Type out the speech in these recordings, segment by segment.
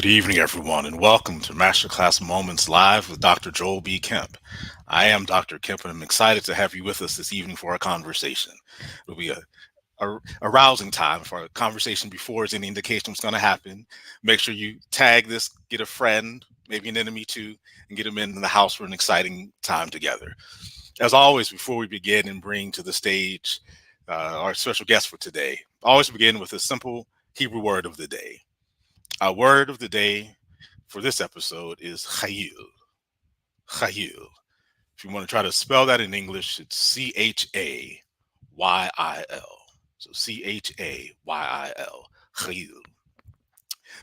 Good evening, everyone, and welcome to Masterclass Moments Live with Dr. Joel B. Kemp. I am Dr. Kemp, and I'm excited to have you with us this evening for our conversation. It'll be a rousing time for a conversation before it's any indication what's going to happen. Make sure you tag this, get a friend, maybe an enemy too, and get them in the house for an exciting time together. As always, before we begin and bring to the stage our special guest for today, I always begin with a simple Hebrew word of the day. Our word of the day for this episode is chayil. Chayil. If you want to try to spell that in English, it's Chayil. So Chayil. Chayil.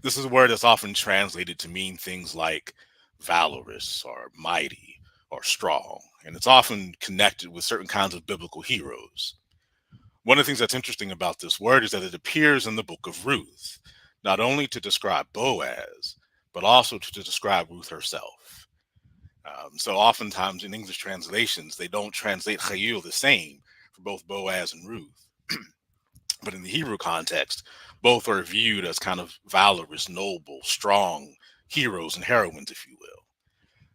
This is a word that's often translated to mean things like valorous or mighty or strong, and it's often connected with certain kinds of biblical heroes. One of the things that's interesting about this word is that it appears in the book of Ruth, not only to describe Boaz, but also to describe Ruth herself. So oftentimes in English translations, they don't translate Chayil the same for both Boaz and Ruth. But in the Hebrew context, both are viewed as kind of valorous, noble, strong heroes and heroines, if you will.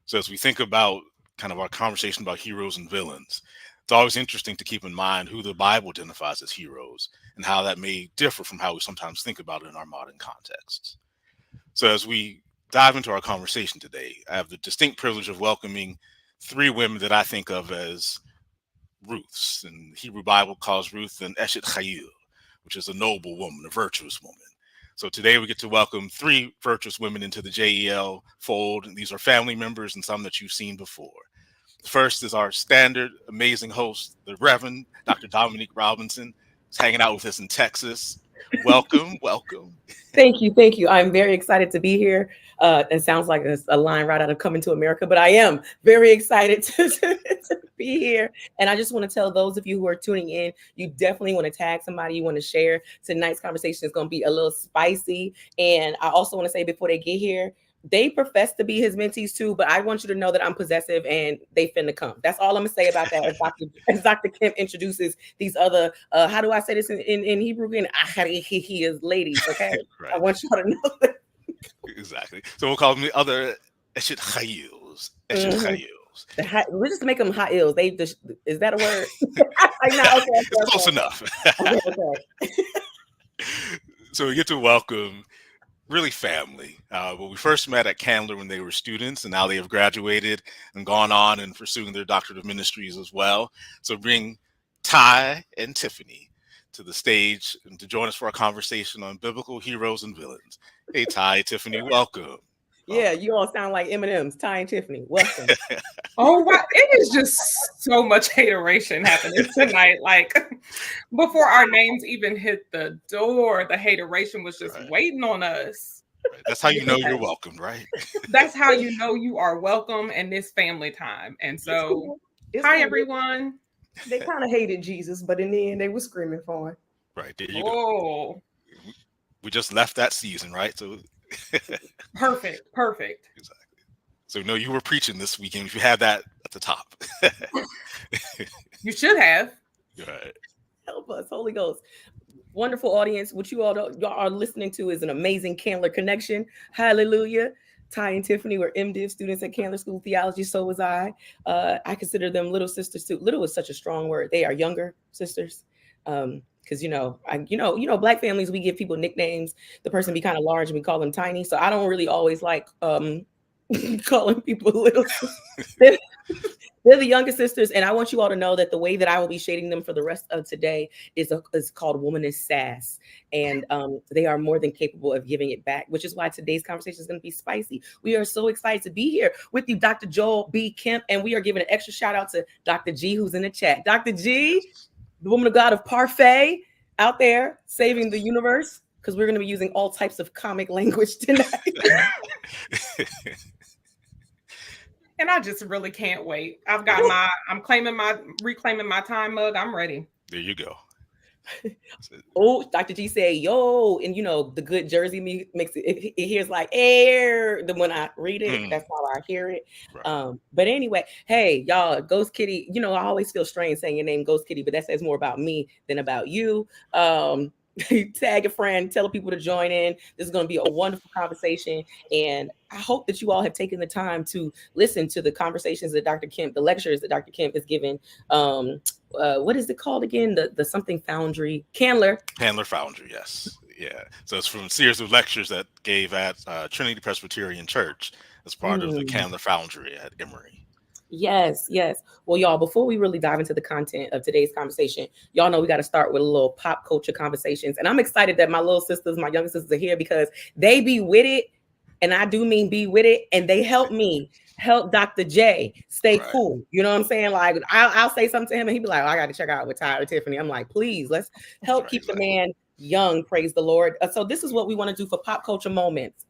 So as we think about kind of our conversation about heroes and villains, it's always interesting to keep in mind who the Bible identifies as heroes and how that may differ from how we sometimes think about it in our modern contexts. So as we dive into our conversation today, I have the distinct privilege of welcoming three women that I think of as Ruths. And the Hebrew Bible calls Ruth an Eshet Chayil, which is a noble woman, a virtuous woman. So today we get to welcome three virtuous women into the JEL fold. And these are family members and some that you've seen before. First is our standard amazing host, the Reverend Dr. Dominique Robinson. Is hanging out with us in Texas. Welcome, welcome. Thank you, thank you. I'm very excited to be here. It sounds like a line right out of Coming to America, but I am very excited to be here. And I just want to tell those of you who are tuning in, you definitely want to tag somebody you want to share. Tonight's conversation is going to be a little spicy. And I also want to say before they get here, they profess to be his mentees too, but I want you to know that I'm possessive and they finna come. That's all I'm gonna say about that. As Dr. Kemp introduces these other, how do I say this in Hebrew again? He is ladies, okay? Right. I want y'all to know that. Exactly. So we'll call them the other Eshet Chayils. Eshet Chayils. We just make them hot ills. Is that a word? Like, no, okay, it's close enough. Okay. So we get to welcome really family. Well, we first met at Candler when they were students, and now they have graduated and gone on and pursuing their doctorate of ministries as well. So bring Ty and Tiffanie to the stage and to join us for our conversation on biblical heroes and villains. Hey, Ty, Tiffanie, welcome. Yeah, you all sound like M&Ms. Ty and Tiffany, welcome. Oh, wow. It is just so much hateration happening tonight. Like, before our names even hit the door, the hateration was just waiting on us. Right. That's how you know you're welcomed, right? That's how you know you are welcome in this family time. And so, hi, everyone. They kind of hated Jesus, but in the end, they were screaming for him. Right, there you go. We just left that season, right? So Perfect. Exactly. So no, you were preaching this weekend. If you had that at the top. You should have. Right. Help us, Holy Ghost. Wonderful audience. What y'all are listening to is an amazing Candler connection. Hallelujah. Ty and Tiffany were MDiv students at Candler School of Theology. So was I. I consider them little sisters too. Little is such a strong word. They are younger sisters. Because Black families, we give people nicknames. The person be kind of large and we call them tiny. So I don't really always like calling people little. They're the younger sisters, and I want you all to know that the way that I will be shading them for the rest of today is called womanist sass, and they are more than capable of giving it back, which is why today's conversation is going to be spicy. We are so excited to be here with you, Dr. Joel B. Kemp, and we are giving an extra shout out to Dr. G, who's in the chat. Dr. G, the woman of God of Parfait, out there saving the universe, because we're going to be using all types of comic language tonight. And I just really can't wait. I'm reclaiming my time mug. I'm ready. There you go. Oh, Dr. G said, yo, and the good Jersey makes it hears like air. When I read it, that's how I hear it. Right. But anyway, hey, y'all, Ghost Kitty, I always feel strange saying your name Ghost Kitty, but that says more about me than about you. Tag a friend, tell people to join in. This is going to be a wonderful conversation. And I hope that you all have taken the time to listen to the conversations that Dr. Kemp, the lectures that Dr. Kemp is giving. What is it called again? The something foundry, Candler Foundry, yes. Yeah. So it's from a series of lectures that gave at Trinity Presbyterian Church as part of the Candler Foundry at Emory. Yes, yes. Well, y'all, before we really dive into the content of today's conversation, y'all know we got to start with a little pop culture conversations. And I'm excited that my little sisters, my younger sisters are here because they be with it. And I do mean be with it. And they help me help Dr. J stay cool. You know what I'm saying? Like I'll say something to him and he'll be like, oh, I got to check out with Ty or Tiffany. I'm like, please, let's help keep the man young. Praise the Lord. So this is what we want to do for pop culture moments.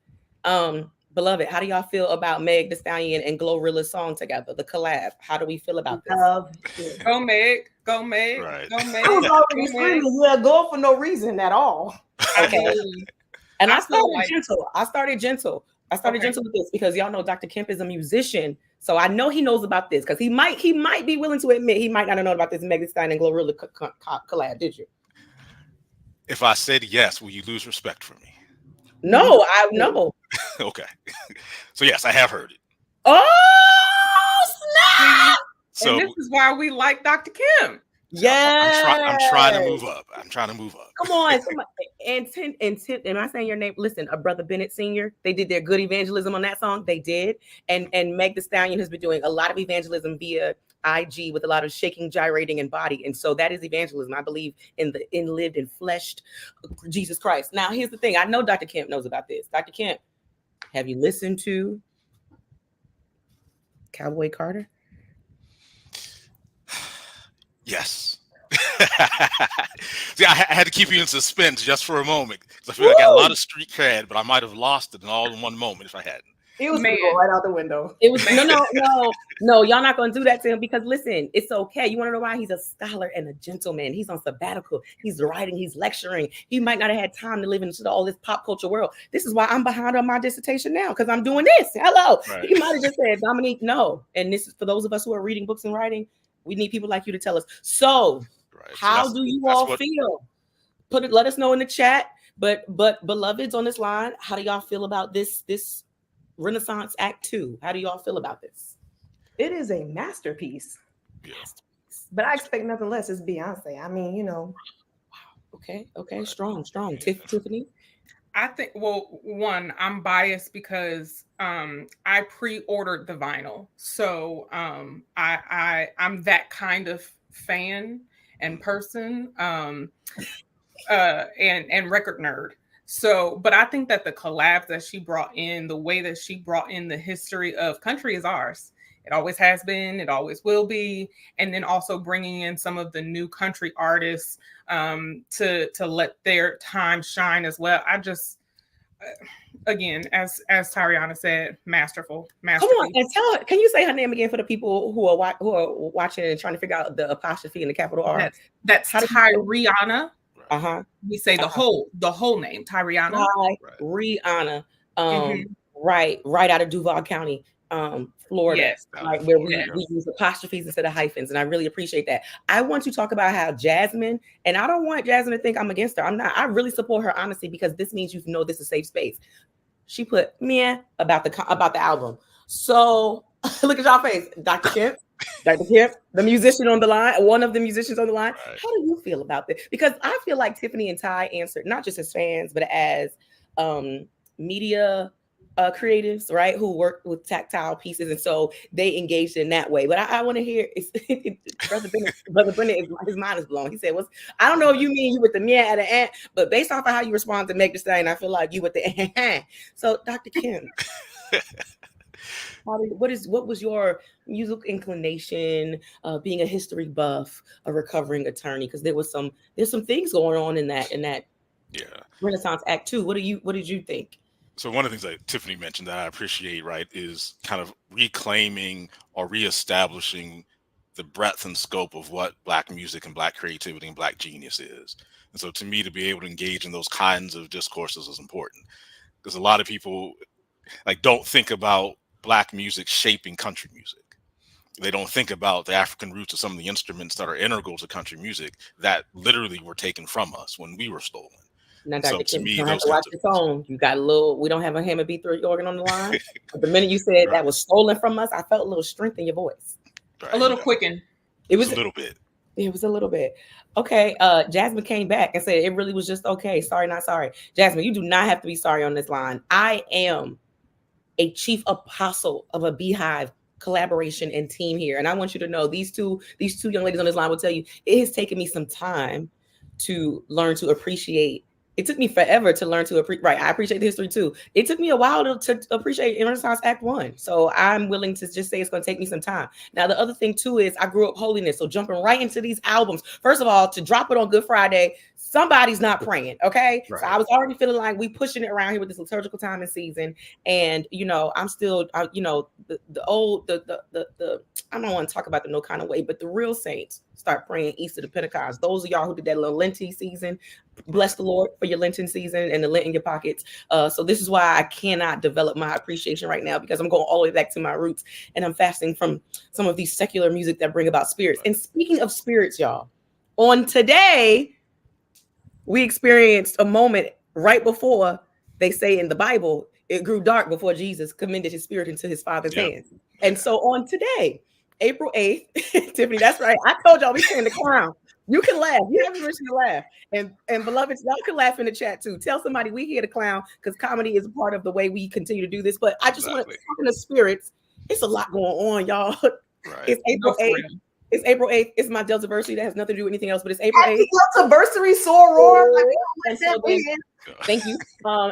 Beloved, how do y'all feel about Meg Thee Stallion and Glorilla's song together, the collab? How do we feel about this? Go Meg, go Meg, right. Go Meg. I was already screaming, yeah, go for no reason at all. Okay. And I started gentle. I started gentle with this because y'all know Dr. Kemp is a musician. So I know he knows about this because he might be willing to admit he might not have known about this Meg Thee Stallion and Glorilla collab. Did you? If I said yes, will you lose respect for me? No, I know. Okay. So yes, I have heard it. Oh, snap! So and this is why we like Dr. Kim. Yeah. I'm trying to move up. Come on. And am I saying your name? Listen, a Brother Bennett Sr., they did their good evangelism on that song. They did. And Meg Thee Stallion has been doing a lot of evangelism via IG with a lot of shaking, gyrating, and body. And so that is evangelism. I believe in the lived and fleshed Jesus Christ. Now, here's the thing. I know Dr. Kemp knows about this. Dr. Kemp, have you listened to Cowboy Carter? Yes. See, I had to keep you in suspense just for a moment because I feel like I got a lot of street cred, but I might have lost it all in one moment if I hadn't. It was right out the window. It was no. Y'all not gonna do that to him because listen, it's okay. You want to know why? He's a scholar and a gentleman. He's on sabbatical. He's writing. He's lecturing. He might not have had time to live into all this pop culture world. This is why I'm behind on my dissertation now because I'm doing this. Hello. Right. He might have just said, Dominique, no. And this is for those of us who are reading books and writing. We need people like you to tell us. So, how do you all feel? Let us know in the chat. But beloveds on this line, how do y'all feel about this Renaissance Act 2? How do y'all feel about this? It is a masterpiece. Yeah. But I expect nothing less. It's Beyonce. I mean, you know. Wow. Okay. Strong. Tiffany? I think, well, one, I'm biased because I pre-ordered the vinyl. So I'm that kind of fan and person and record nerd. So, but I think that the collabs that she brought in, the way that she brought in the history of country is ours. It always has been, it always will be. And then also bringing in some of the new country artists to let their time shine as well. I just, again, as Tariana said, masterful. Come on and tell her. Can you say her name again for the people who are watching and trying to figure out the apostrophe and the capital R? That's Tariana. We say the whole name, Tariana. Rihanna. Right out of Duval County, Florida. Yes. Right, where we use apostrophes instead of hyphens. And I really appreciate that. I want to talk about how Jasmine, and I don't want Jasmine to think I'm against her. I'm not. I really support her honesty because this means you know this is a safe space. She put meh about the album. So look at y'all face, Dr. Kemp. Dr. Kemp, the musician on the line, one of the musicians on the line. Right. How do you feel about this? Because I feel like Tiffany and Ty answered not just as fans, but as media creatives, right, who work with tactile pieces, and so they engaged in that way. But I want to hear Brother Bennett, his mind is blown. He said, I don't know if you mean you with the meh at the end, but based off of how you respond to Meg Thee Stallion, I feel like you with the So Dr. Kemp. What was your musical inclination, being a history buff, a recovering attorney? Because there's some things going on in that Renaissance Act 2. What did you think? So one of the things that Tiffany mentioned that I appreciate, right, is kind of reclaiming or reestablishing the breadth and scope of what Black music and Black creativity and Black genius is. And so to me, to be able to engage in those kinds of discourses is important because a lot of people don't think about Black music shaping country music. They don't think about the African roots of some of the instruments that are integral to country music that literally were taken from us when we were stolen. Now, So Dr. to Kim, you me, don't have those to watch kinds of your things. phone. You got a little, we don't have a Hammond B3 organ on the line. But the minute you said that Right. was stolen from us, I felt a little strength in your voice. Right, A little yeah. quicken. It Just was a little bit. It was a little bit. Okay. Jasmine came back and said it really was just okay. Sorry, not sorry. Jasmine, you do not have to be sorry on this line. I am a chief apostle of a beehive collaboration and team here. And I want you to know these two young ladies on this line will tell you it has taken me some time to learn to appreciate. It took me forever to learn to appreciate. Right, I appreciate the history too. It took me a while to appreciate Renaissance Act 1. So I'm willing to just say it's going to take me some time. Now, the other thing too is I grew up holiness. So jumping right into these albums. First of all, to drop it on Good Friday, somebody's not praying. Okay. Right. So I was already feeling like we pushing it around here with this liturgical time and season. And, I'm still, the I don't want to talk about the no kind of way, but the real saints start praying Easter to Pentecost. Those of y'all who did that little Lenten season, bless the Lord for your Lenten season and the Lent in your pockets. So this is why I cannot develop my appreciation right now, because I'm going all the way back to my roots and I'm fasting from some of these secular music that bring about spirits. And speaking of spirits, y'all, on today, we experienced a moment right before they say in the Bible, it grew dark before Jesus commended his spirit into his Father's hands. And so on today, April 8th, Tiffanie, that's right. I told y'all we playing the clown. You can laugh. You have permission to laugh. And beloveds, y'all can laugh in the chat too. Tell somebody we here to clown, because comedy is a part of the way we continue to do this. But I just want to talk in the spirits. It's a lot going on, y'all. Right. It's April 8th. It's April 8th. It's my Deltaversary. That has nothing to do with anything else, but it's April 8th. Deltaversary, soror. Thank you.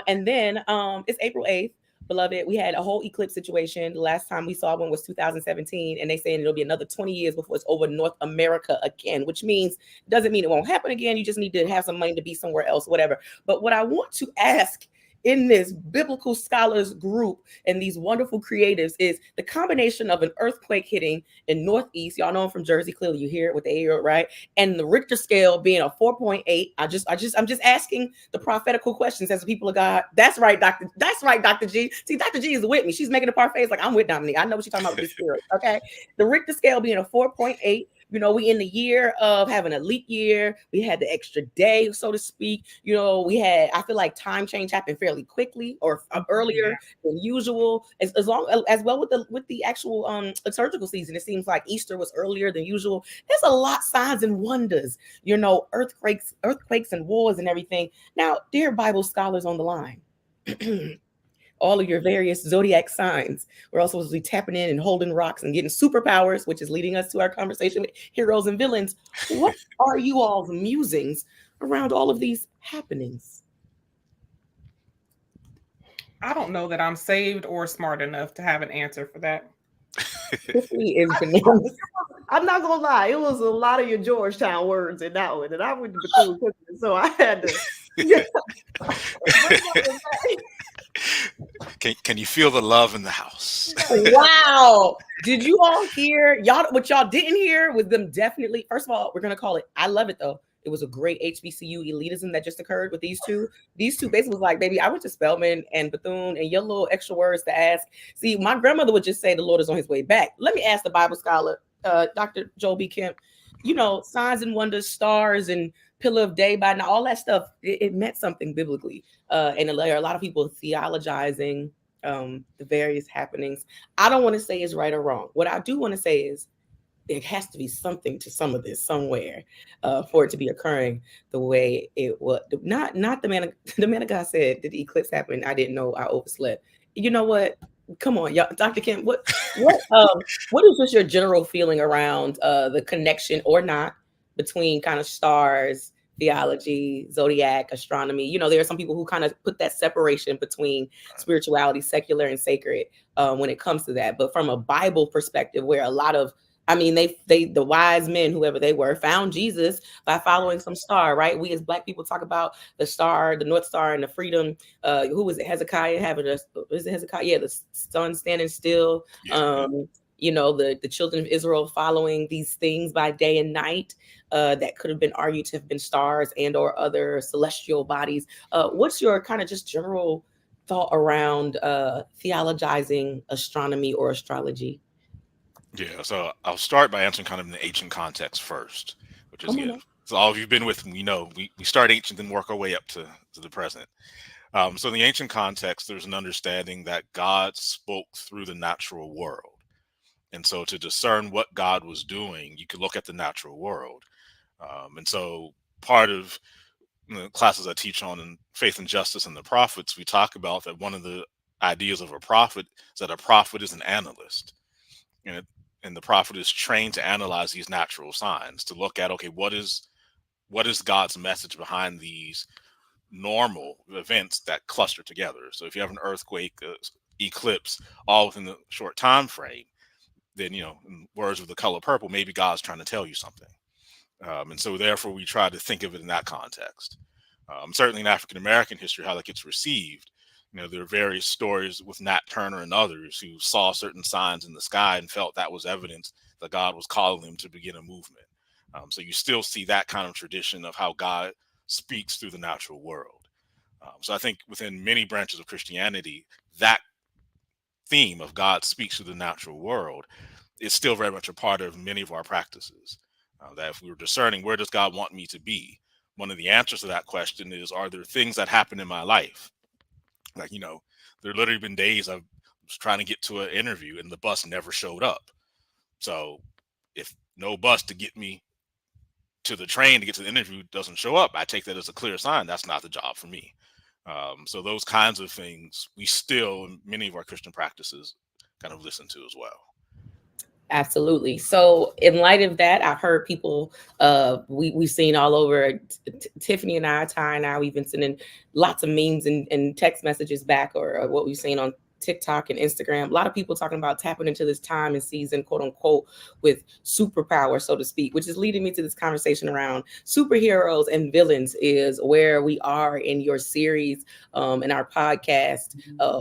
And then it's April 8th. Beloved, we had a whole eclipse situation. The last time we saw one was 2017, and they saying it'll be another 20 years before it's over North America again, which means doesn't mean it won't happen again. You just need to have some money to be somewhere else, whatever. But what I want to ask in this biblical scholars group and these wonderful creatives is the combination of an earthquake hitting in Northeast. Y'all know I'm from Jersey, clearly you hear it with the 8-year-old, right? And the Richter scale being a 4.8. I'm just asking the prophetical questions as the people of God. That's right, Dr. G. See, Dr. G is with me. She's making a parfait. It's like, I'm with Dominique. I know what she's talking about with the spirit. Okay. The Richter scale being a 4.8. We in the year of having a leap year. We had the extra day, so to speak. I feel like time change happened fairly quickly or earlier than usual. As well with the actual liturgical season. It seems like Easter was earlier than usual. There's a lot signs and wonders, earthquakes and wars and everything. Now, dear Bible scholars on the line, all of your various zodiac signs. We're also supposed to be tapping in and holding rocks and getting superpowers, which is leading us to our conversation with heroes and villains. What are you all's musings around all of these happenings? I don't know that I'm saved or smart enough to have an answer for that. I'm not gonna lie, it was a lot of your Georgetown words in that one, and I went to Bethune-Cookman, so I had to. Can you feel the love in the house? Wow. Did you all hear what y'all didn't hear was them definitely, first of all, we're going to call it, I love it though. It was a great HBCU elitism that just occurred with these two. These two basically was like, baby, I went to Spelman and Bethune and your little extra words to ask. See, my grandmother would just say the Lord is on his way back. Let me ask the Bible scholar, Dr. Joel B. Kemp, signs and wonders, stars and pillar of day by now, all that stuff, it meant something biblically. And there are a lot of people theologizing the various happenings. I don't want to say it's right or wrong. What I do want to say is there has to be something to some of this somewhere for it to be occurring the way it was. Not the man of God said, did the eclipse happen? I didn't know, I overslept. You know what? Come on, y'all. Dr. Kemp, what is just your general feeling around the connection or not between kind of stars, theology, zodiac, astronomy? There are some people who kind of put that separation between spirituality, secular and sacred when it comes to that. But from a Bible perspective, where a lot of, the wise men, whoever they were, found Jesus by following some star, right? We as Black people talk about the star, the North Star, and the freedom. Who was it? Hezekiah having is it Hezekiah? Yeah, the sun standing still. Yeah. The children of Israel following these things by day and night that could have been argued to have been stars and or other celestial bodies. What's your kind of just general thought around theologizing astronomy or astrology? Yeah, so I'll start by answering kind of in the ancient context first, which is Come on again, now. so all of you've been with me, we know we start ancient and work our way up to the present. So in the ancient context, there's an understanding that God spoke through the natural world. And so to discern what God was doing, you could look at the natural world. And so part of the classes I teach on in faith and justice and the prophets, we talk about that one of the ideas of a prophet is that a prophet is an analyst. And, and the prophet is trained to analyze these natural signs, to look at, okay, what is God's message behind these normal events that cluster together. So if you have an earthquake, eclipse, all within the short time frame, then in words of the color purple, maybe God's trying to tell you something. And so therefore, we try to think of it in that context. Certainly in African American history, how that gets received. There are various stories with Nat Turner and others who saw certain signs in the sky and felt that was evidence that God was calling them to begin a movement. So you still see that kind of tradition of how God speaks through the natural world. So I think within many branches of Christianity, that theme of God speaks through the natural world is still very much a part of many of our practices. That if we were discerning where does God want me to be, one of the answers to that question is, are there things that happen in my life? Like, there literally been days I was trying to get to an interview and the bus never showed up. So if no bus to get me to the train to get to the interview doesn't show up, I take that as a clear sign that's not the job for me. So those kinds of things we still, in many of our Christian practices, kind of listen to as well. Absolutely. So, in light of that, I've heard people. We've seen all over. Tiffany and I, Ty and I, we've been sending lots of memes and text messages back, or what we've seen on TikTok and Instagram. A lot of people talking about tapping into this time and season, quote unquote, with superpower, so to speak, which is leading me to this conversation around superheroes and villains. Is where we are in your series, in our podcast,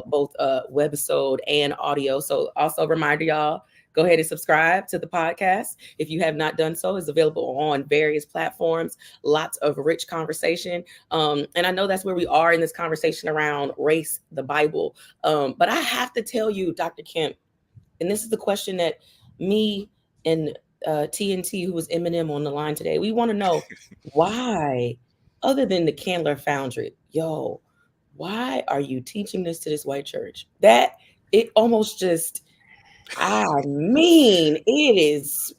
both webisode and audio. So, also reminder y'all, go ahead and subscribe to the podcast. If you have not done so, it's available on various platforms. Lots of rich conversation. And I know that's where we are in this conversation around race, the Bible. But I have to tell you, Dr. Kemp, and this is the question that me and TNT, who was Eminem on the line today, we want to know why, other than the Candler Foundry, why are you teaching this to this white church? That it almost just, it is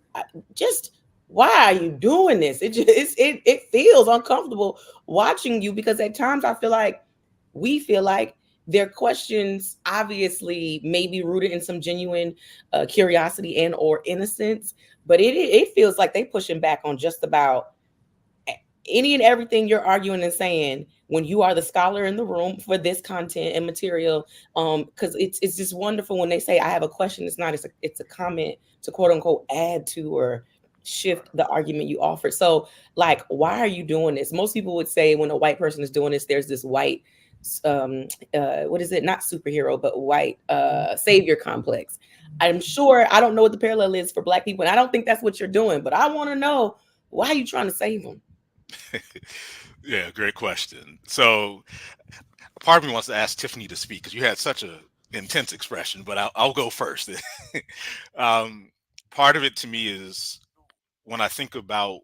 just, why are you doing this? It just it feels uncomfortable watching you, because at times we feel like their questions obviously may be rooted in some genuine curiosity and or innocence, but it feels like they pushing back on just about any and everything you're arguing and saying when you are the scholar in the room for this content and material. Because it's just wonderful when they say, I have a question. It's a comment to quote unquote add to or shift the argument you offer. So, like, why are you doing this? Most people would say when a white person is doing this, there's this white what is it, not superhero but white savior complex. I'm sure, I don't know what the parallel is for black people, and I don't think that's what you're doing, but I want to know, why are you trying to save them? Yeah, great question. So part of me wants to ask Tiffany to speak because you had such a intense expression, but I'll go first. um, Part of it to me is when I think about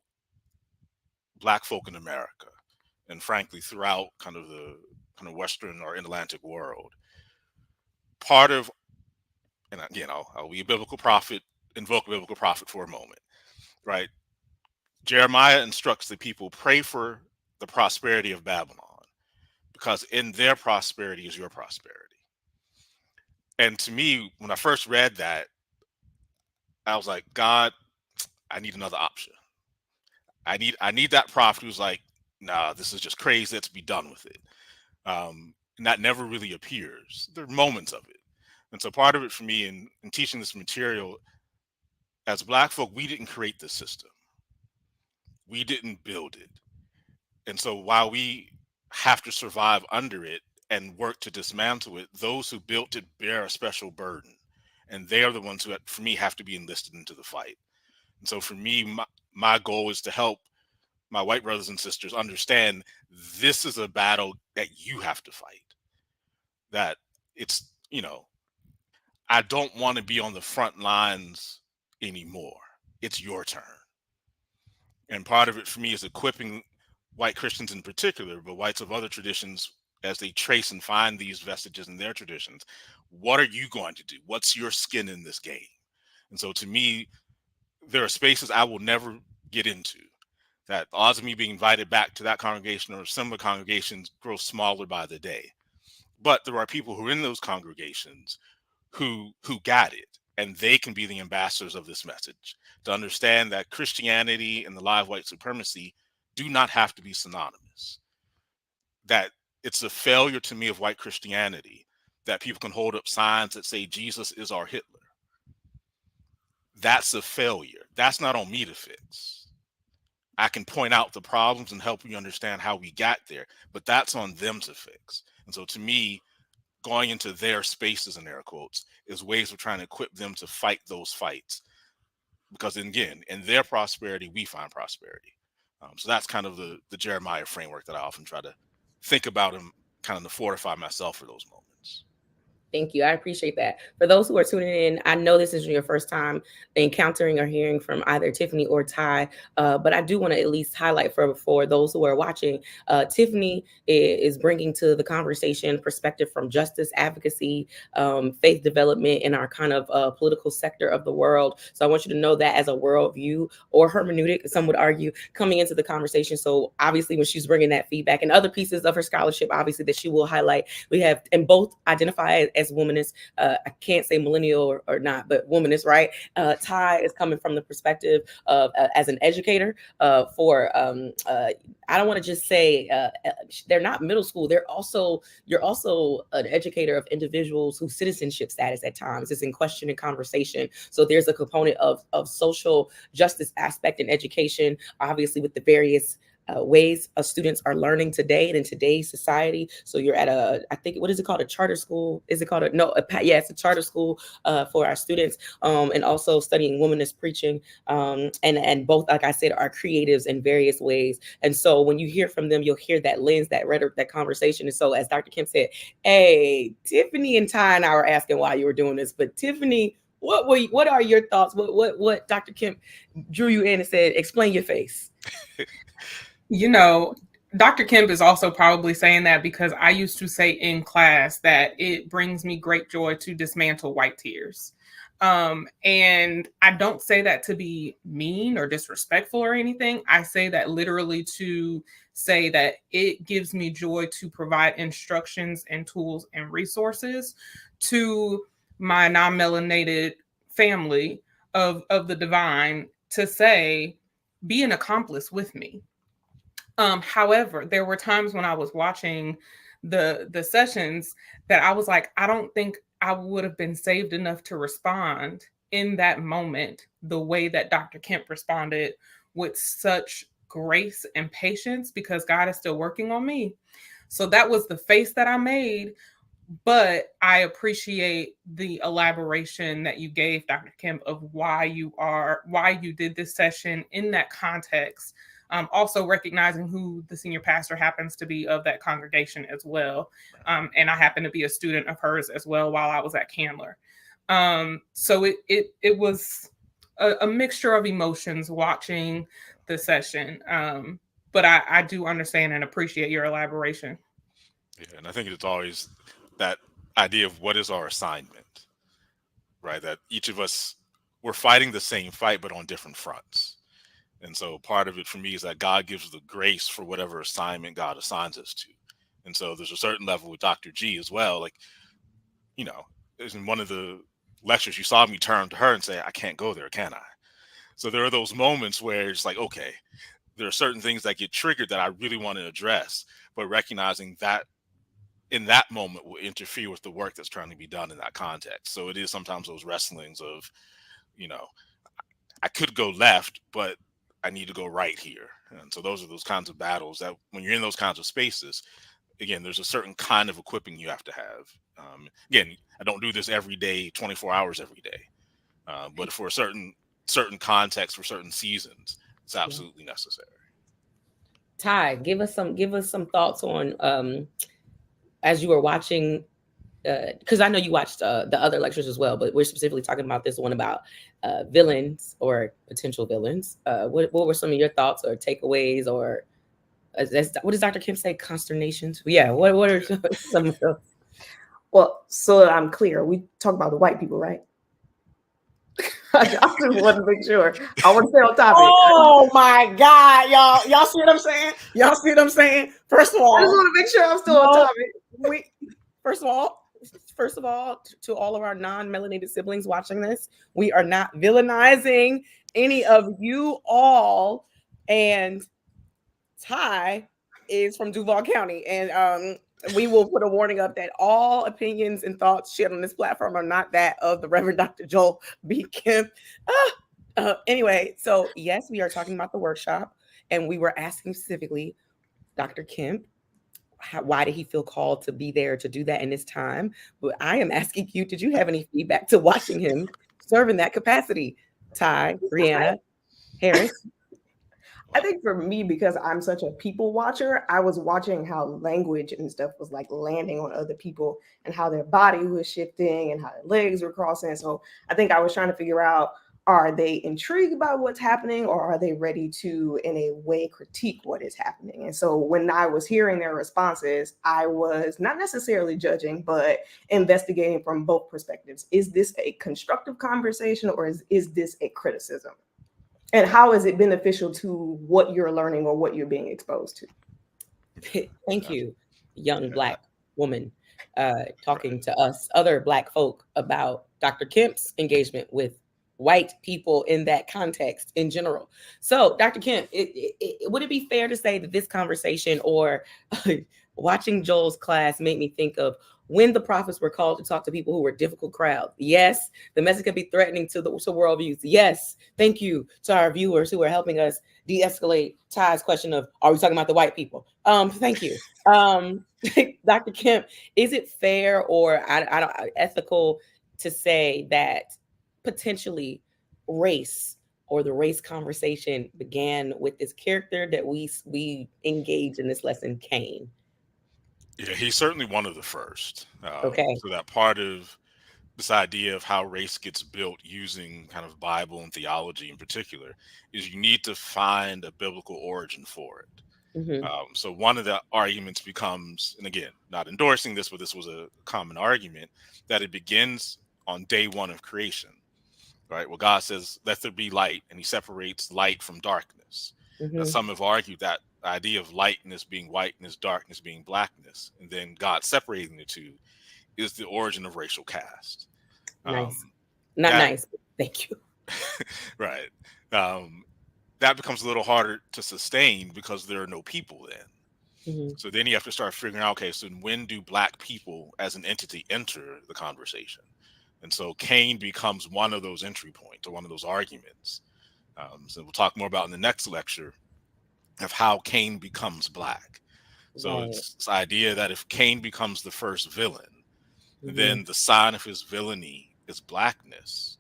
Black folk in America, and frankly throughout kind of Western or Atlantic world. Part of, and again, I'll be a biblical prophet, invoke a biblical prophet for a moment, right? Jeremiah instructs the people, pray for the prosperity of Babylon, because in their prosperity is your prosperity. And to me, when I first read that, I was like, God, I need another option. I need that prophet who's like, nah, this is just crazy. Let's be done with it. And that never really appears. There are moments of it. And so part of it for me in teaching this material, as Black folk, we didn't create this system. We didn't build it. And so while we have to survive under it and work to dismantle it, those who built it bear a special burden. And they are the ones who, for me, have to be enlisted into the fight. And so for me, my goal is to help my white brothers and sisters understand this is a battle that you have to fight. That it's, I don't want to be on the front lines anymore. It's your turn. And part of it for me is equipping white Christians in particular, but whites of other traditions, as they trace and find these vestiges in their traditions. What are you going to do? What's your skin in this game? And so to me, there are spaces I will never get into. That the odds of me being invited back to that congregation or similar congregations grow smaller by the day. But there are people who are in those congregations who got it, and they can be the ambassadors of this message, to understand that Christianity and the lie of white supremacy do not have to be synonymous. That it's a failure to me of white Christianity that people can hold up signs that say Jesus is our Hitler. That's a failure. That's not on me to fix. I can point out the problems and help you understand how we got there, but that's on them to fix. And so to me, going into their spaces, in air quotes, is ways of trying to equip them to fight those fights. Because again, in their prosperity, we find prosperity. So that's kind of the Jeremiah framework that I often try to think about and kind of to fortify myself for those moments. Thank you. I appreciate that. For those who are tuning in, I know this isn't your first time encountering or hearing from either Tiffanie or Ty, but I do want to at least highlight for those who are watching, Tiffanie is bringing to the conversation perspective from justice, advocacy, faith development in our kind of political sector of the world. So I want you to know that as a worldview or hermeneutic, some would argue, coming into the conversation. So obviously when she's bringing that feedback and other pieces of her scholarship, obviously that she will highlight, we have, and both identify as womanist. I can't say millennial or not, but womanist, right? Ty is coming from the perspective of as an educator for I don't want to just say they're not middle school. You're also an educator of individuals whose citizenship status at times is in question and conversation. So there's a component of social justice aspect in education, obviously with the various ways students are learning today and in today's society. So you're at I think, what is it called? A charter school? Is it called it's a charter school for our students, and also studying womanist preaching. And both, like I said, are creatives in various ways. And so when you hear from them, you'll hear that lens, that rhetoric, that conversation. And so as Dr. Kemp said, hey, Tiffanie and Ty and I were asking why you were doing this, but Tiffanie, what are your thoughts? What Dr. Kemp drew you in and said, explain your face? You know, Dr. Kemp is also probably saying that because I used to say in class that it brings me great joy to dismantle white tears. And I don't say that to be mean or disrespectful or anything. I say that literally to say that it gives me joy to provide instructions and tools and resources to my non-melanated family of the divine to say, be an accomplice with me. However, there were times when I was watching the sessions that I was like, I don't think I would have been saved enough to respond in that moment the way that Dr. Kemp responded, with such grace and patience, because God is still working on me. So that was the face that I made. But I appreciate the elaboration that you gave, Dr. Kemp, of why you did this session in that context. Also recognizing who the senior pastor happens to be of that congregation as well. And I happen to be a student of hers as well while I was at Candler. So it was a mixture of emotions watching the session. But I do understand and appreciate your elaboration. Yeah, and I think it's always that idea of what is our assignment, right? That each of us, we're fighting the same fight, but on different fronts. And so part of it for me is that God gives the grace for whatever assignment God assigns us to. And so there's a certain level with Dr. G as well. Like, you know, in one of the lectures, you saw me turn to her and say, I can't go there, can I? So there are those moments where it's like, okay, there are certain things that get triggered that I really want to address, but recognizing that in that moment will interfere with the work that's trying to be done in that context. So it is sometimes those wrestlings of, you know, I could go left, but I need to go right here. And so those are those kinds of battles that when you're in those kinds of spaces, again, there's a certain kind of equipping you have to have. Again, I don't do this every day, 24 hours every day. But for a certain context, for certain seasons, it's absolutely necessary. Ty, give us some thoughts on as you were watching because I know you watched the other lectures as well, but we're specifically talking about this one about villains or potential villains. What were some of your thoughts or takeaways, or what does Dr. Kim say? Consternations? Yeah. What are some of those? Well, so that I'm clear, we talk about the white people, right? I just want to make sure. I want to stay on topic. Oh my God, y'all see what I'm saying? Y'all see what I'm saying? First of all, I just want to make sure I'm still on topic. First of all, to all of our non-melanated siblings watching this, we are not villainizing any of you all. And Ty is from Duval County, and we will put a warning up that all opinions and thoughts shared on this platform are not that of the Reverend Dr. Joel B. Kemp. Anyway, so yes, we are talking about the workshop, and we were asking specifically, Dr. Kemp, why did he feel called to be there to do that in this time? But I am asking you, did you have any feedback to watching him serve in that capacity? Ty, Brianna, Harris. I think for me, because I'm such a people watcher, I was watching how language and stuff was like landing on other people and how their body was shifting and how their legs were crossing. So I think I was trying to figure out, are they intrigued by what's happening, or are they ready to, in a way, critique what is happening? And so when I was hearing their responses, I was not necessarily judging, but investigating from both perspectives. Is this a constructive conversation, or is this a criticism? And how is it beneficial to what you're learning or what you're being exposed to? Thank you, young Black woman, talking to us, other Black folk, about Dr. Kemp's engagement with white people in that context in general. So, Dr. Kemp, would it be fair to say that this conversation or watching Joel's class made me think of when the prophets were called to talk to people who were difficult crowds? Yes, the message can be threatening to worldviews. Yes, thank you to our viewers who are helping us de-escalate Ty's question of, are we talking about the white people? Thank you. Dr. Kemp, is it fair or ethical to say that potentially race or the race conversation began with this character that we engage in this lesson, Cain? Yeah, he's certainly one of the first. Okay. So that part of this idea of how race gets built using kind of Bible and theology in particular is you need to find a biblical origin for it. Mm-hmm. So one of the arguments becomes, and again, not endorsing this, but this was a common argument, that it begins on day one of creation, right? Well, God says, let there be light, and he separates light from darkness. Mm-hmm. Now, some have argued that idea of lightness being whiteness, darkness being blackness, and then God separating the two is the origin of racial caste. Nice. Nice. Thank you. Right. That becomes a little harder to sustain because there are no people then. Mm-hmm. So then you have to start figuring out, okay, so when do Black people as an entity enter the conversation? And so Cain becomes one of those entry points or one of those arguments. So we'll talk more about in the next lecture of how Cain becomes Black. So it's this idea that if Cain becomes the first villain, then the sign of his villainy is blackness.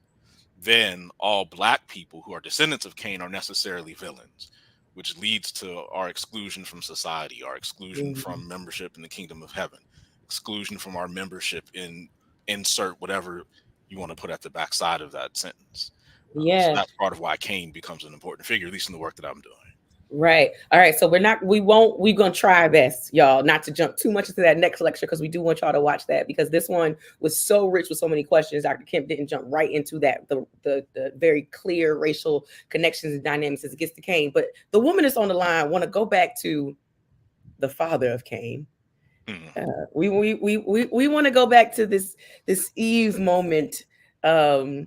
Then all Black people who are descendants of Cain are necessarily villains, which leads to our exclusion from society, our exclusion from membership in the kingdom of heaven, exclusion from our membership in insert whatever you want to put at the backside of that sentence. So that's part of why Cain becomes an important figure, at least in the work that I'm doing. Right. All right. So we're going to try our best, y'all, not to jump too much into that next lecture, because we do want y'all to watch that, because this one was so rich with so many questions. Dr. Kemp didn't jump right into that, the very clear racial connections and dynamics as it gets to Cain. But the woman that's on the line want to go back to the father of Cain. We want to go back to this Eve moment. So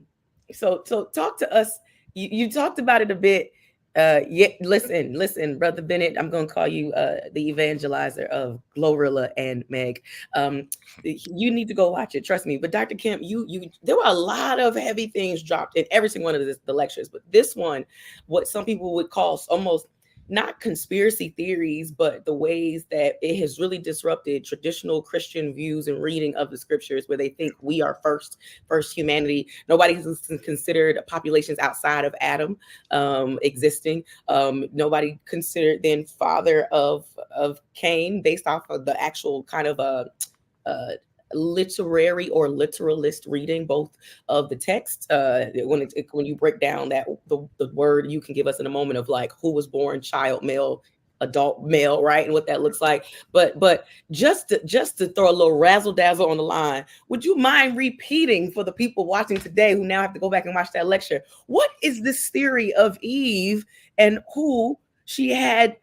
talk to us. You talked about it a bit. Listen, Brother Bennett, I'm going to call you the evangelizer of Glorilla and Meg. You need to go watch it, trust me. But Dr. Kemp, there were a lot of heavy things dropped in every single one of the lectures, but this one, what some people would call almost not conspiracy theories, but the ways that it has really disrupted traditional Christian views and reading of the scriptures, where they think we are first humanity. Nobody has considered populations outside of Adam existing. Nobody considered then father of Cain based off of the actual kind of literary or literalist reading both of the text. When you break down that the word, you can give us in a moment of like who was born child, male, adult male, right, and what that looks like. But just to throw a little razzle dazzle on the line, would you mind repeating for the people watching today who now have to go back and watch that lecture? What is this theory of Eve and who she had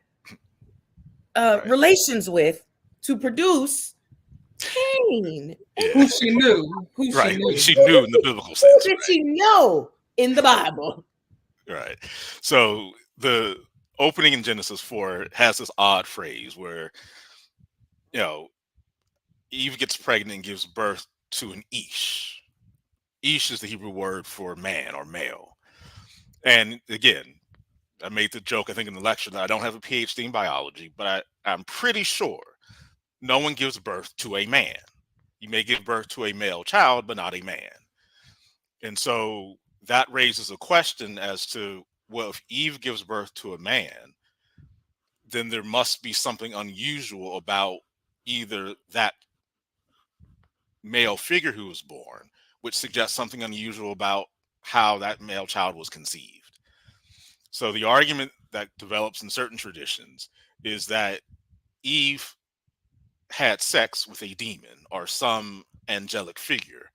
relations with to produce Cain? Yeah. Who she knew. Who Right. she knew. She knew in the biblical Who sense. did she know in the Bible? Right. So the opening in Genesis 4 has this odd phrase where, you know, Eve gets pregnant and gives birth to an Ish. Ish is the Hebrew word for man or male. And again, I made the joke, I think, in the lecture that I don't have a PhD in biology, but I'm pretty sure no one gives birth to a man. You may give birth to a male child, but not a man. And so that raises a question as to, well, if Eve gives birth to a man, then there must be something unusual about either that male figure who was born, which suggests something unusual about how that male child was conceived. So the argument that develops in certain traditions is that Eve had sex with a demon or some angelic figure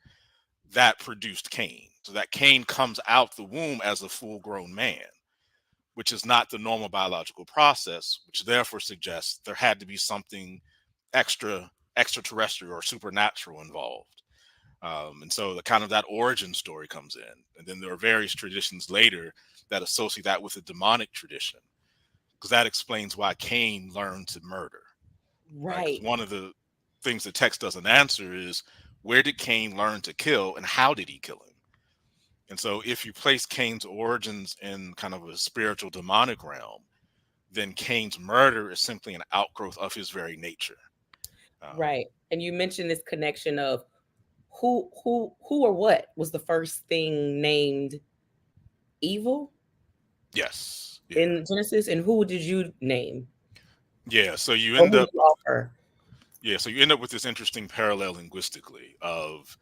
that produced Cain. So that Cain comes out the womb as a full-grown man, which is not the normal biological process, which therefore suggests there had to be something extraterrestrial or supernatural involved. And so the kind of that origin story comes in. And then there are various traditions later that associate that with a demonic tradition, because that explains why Cain learned to murder. Right. 'Cause one of the things the text doesn't answer is, where did Cain learn to kill and how did he kill him? And so if you place Cain's origins in kind of a spiritual demonic realm, then Cain's murder is simply an outgrowth of his very nature. Right. And you mentioned this connection of who or what was the first thing named evil Yes. in Genesis, and who did you name? Yeah. So you Or end who up. did you offer? Yeah. So you end up with this interesting parallel linguistically of,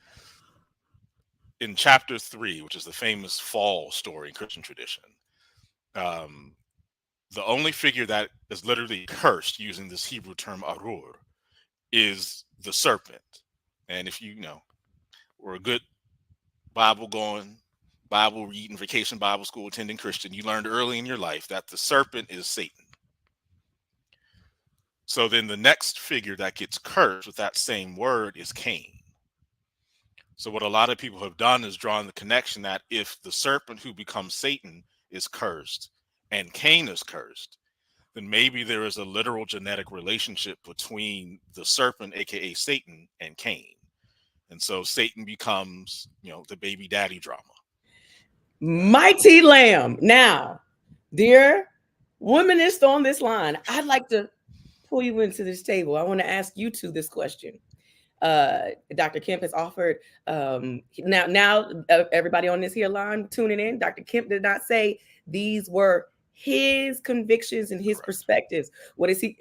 in chapter 3, which is the famous fall story in Christian tradition, the only figure that is literally cursed using this Hebrew term arur is the serpent. And if you know, we're a good Bible going, Bible reading, vacation Bible school attending Christian, you learned early in your life that the serpent is Satan. So then the next figure that gets cursed with that same word is Cain. So what a lot of people have done is drawn the connection that if the serpent who becomes Satan is cursed and Cain is cursed, then maybe there is a literal genetic relationship between the serpent, aka Satan, and Cain. And so Satan becomes, the baby daddy drama. Mighty Lamb. Now, dear womanist on this line, I'd like to pull you into this table. I want to ask you two this question. Dr. Kemp has offered now everybody on this here line tuning in. Dr. Kemp did not say these were his convictions and his Correct. Perspectives. What is he?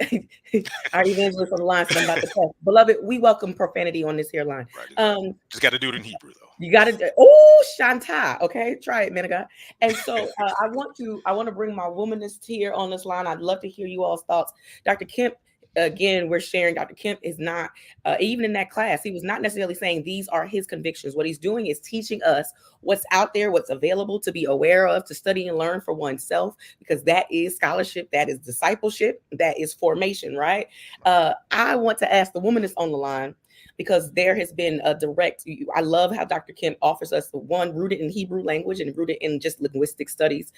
Our evangelist on the line said, I'm about to test. Beloved, we welcome profanity on this here line. Right. Just got to do it in Hebrew, though. You got to. Oh, Shanta. Okay, try it, man of God. And so I want to bring my womanist here on this line. I'd love to hear you all's thoughts. Dr. Kemp, again, we're sharing. Dr. Kemp is not, even in that class, he was not necessarily saying these are his convictions. What he's doing is teaching us what's out there, what's available to be aware of, to study and learn for oneself, because that is scholarship, that is discipleship, that is formation, right? I want to ask the womanist on the line, because there has been a direct, I love how Dr. Kemp offers us the one rooted in Hebrew language and rooted in just linguistic studies,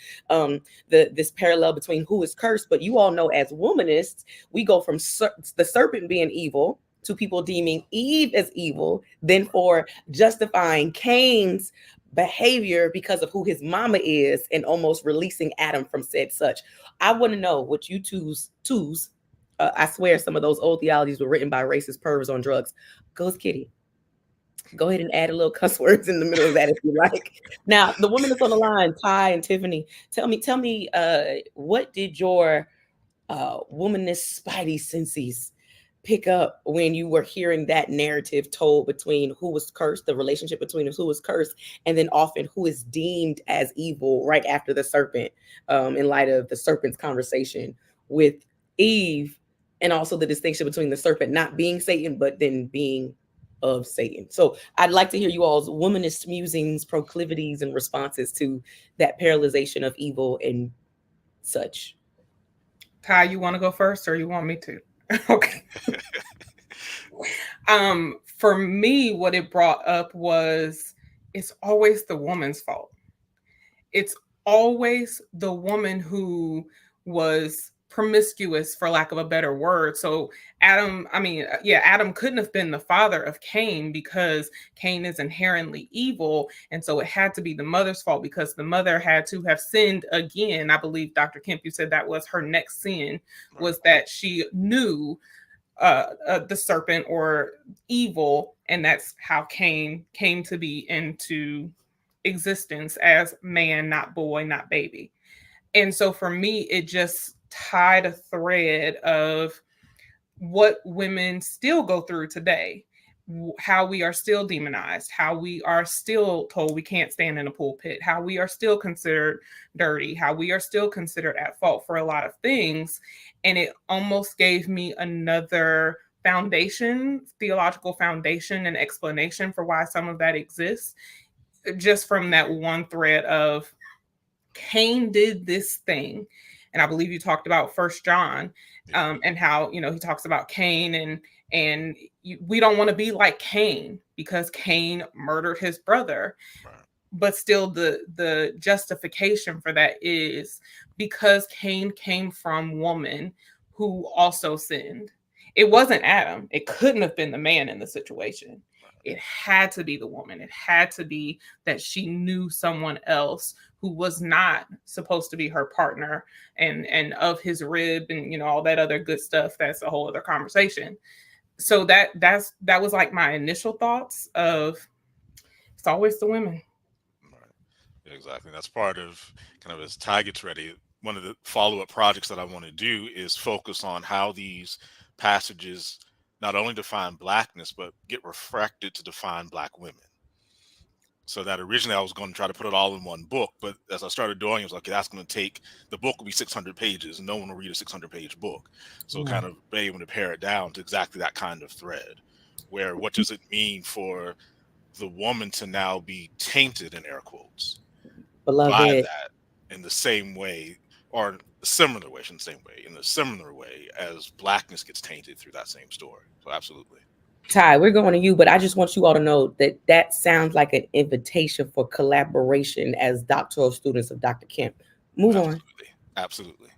this parallel between who is cursed. But you all know, as womanists, we go from the serpent being evil to people deeming Eve as evil, then for justifying Cain's behavior because of who his mama is and almost releasing Adam from said such. I want to know what you twos, I swear some of those old theologies were written by racist pervs on drugs. Goes Kitty. Go ahead and add a little cuss words in the middle of that if you like. Now, the woman that's on the line, Ty and Tiffany, tell me, what did your womanist spidey senses pick up when you were hearing that narrative told between who was cursed, the relationship between who was cursed, and then often who is deemed as evil right after the serpent, in light of the serpent's conversation with Eve, and also the distinction between the serpent not being Satan, but then being of Satan. So I'd like to hear you all's womanist musings, proclivities, and responses to that parallelization of evil and such. Ty, you want to go first or you want me to? Okay. For me, what it brought up was it's always the woman's fault. It's always the woman who was promiscuous, for lack of a better word. So Adam couldn't have been the father of Cain because Cain is inherently evil. And so it had to be the mother's fault because the mother had to have sinned again. I believe, Dr. Kemp, you said that was her next sin, was that she knew the serpent or evil. And that's how Cain came to be into existence as man, not boy, not baby. And so for me, it just tied a thread of what women still go through today, how we are still demonized, how we are still told we can't stand in a pulpit, how we are still considered dirty, how we are still considered at fault for a lot of things. And it almost gave me another foundation, theological foundation and explanation for why some of that exists, just from that one thread of Cain did this thing. And I believe you talked about First John, and how, he talks about Cain and we don't want to be like Cain because Cain murdered his brother. Right. But still the justification for that is because Cain came from woman who also sinned. It wasn't Adam. It couldn't have been the man in the situation. It had to be the woman. It had to be that she knew someone else who was not supposed to be her partner and of his rib and, all that other good stuff. That's a whole other conversation. So that was like my initial thoughts of it's always the women. Right. Yeah, exactly. That's part of kind of as Ty gets ready. One of the follow-up projects that I want to do is focus on how these passages not only define blackness, but get refracted to define black women. So that originally I was going to try to put it all in one book, but as I started doing it, I was like, that's going to take, the book will be 600 pages and no one will read a 600-page book. So kind of being able to pare it down to exactly that kind of thread, where what does it mean for the woman to now be tainted, in air quotes, Beloved, by that in the same way, or a similar way, in the same way, in the similar way as blackness gets tainted through that same story. So absolutely. Ty, we're going to you, but I just want you all to know that sounds like an invitation for collaboration as doctoral students of Dr. Kemp. Move on. Absolutely.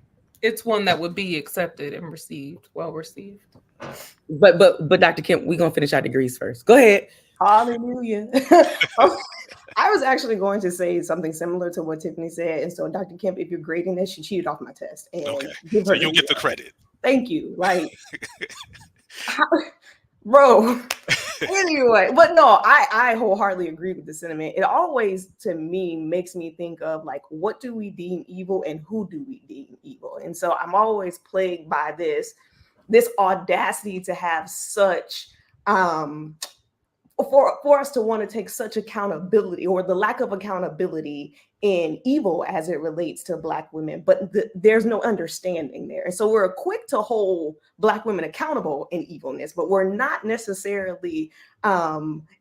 It's one that would be accepted and received, well received. But Dr. Kemp, we're going to finish our degrees first. Go ahead. Hallelujah. I was actually going to say something similar to what Tiffany said. And so, Dr. Kemp, if you're grading this, she cheated off my test. And okay. So you'll get the credit. Thank you. Like, bro. Anyway, but no, I wholeheartedly agree with the sentiment. It always, to me, makes me think of like, what do we deem evil and who do we deem evil? And so I'm always plagued by this audacity to have such for us to want to take such accountability, or the lack of accountability in evil as it relates to Black women, but there's no understanding there. And so we're quick to hold Black women accountable in evilness, but we're not necessarily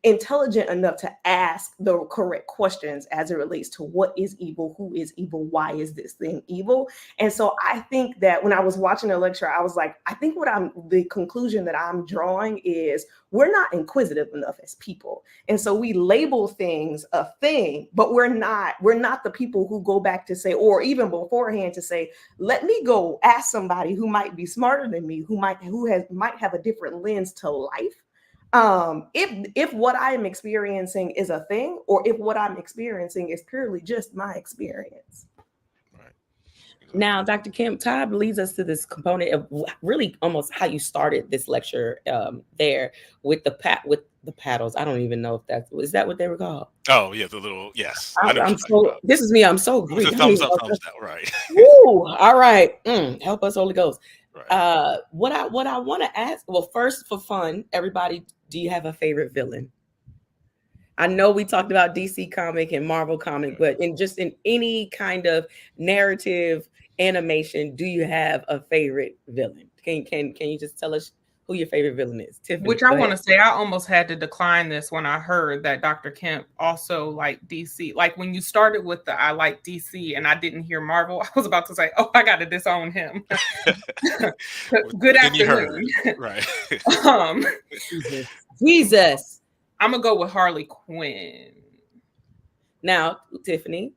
intelligent enough to ask the correct questions as it relates to what is evil, who is evil, why is this thing evil? And so I think that when I was watching the lecture, I was like, I think the conclusion that I'm drawing is we're not inquisitive enough as people. And so we label things a thing, but we're not the people who go back to say, or even beforehand to say, let me go ask somebody who might be smarter than me, who might have a different lens to life. If what I am experiencing is a thing, or if what I'm experiencing is purely just my experience. Right. Exactly. Now, Dr. Kemp, Todd leads us to this component of really almost how you started this lecture there with the paddles. I don't even know if is that what they were called? Oh yeah, the little, yes. This is me. I'm so Greek. Thumbs up, thumbs down, right? Woo, all right. Help us, Holy Ghost. Right. What I want to ask, well, first for fun, everybody, do you have a favorite villain? I know we talked about DC comic and Marvel comic, but in any kind of narrative animation, do you have a favorite villain? Can you just tell us who your favorite villain is? Tiffanie, Which I want to say, I almost had to decline this when I heard that Dr. Kemp also liked DC. Like when you started with the I like DC and I didn't hear Marvel, I was about to say, oh, I got to disown him. Good afternoon. Right. Jesus. I'm going to go with Harley Quinn. Now, Tiffanie,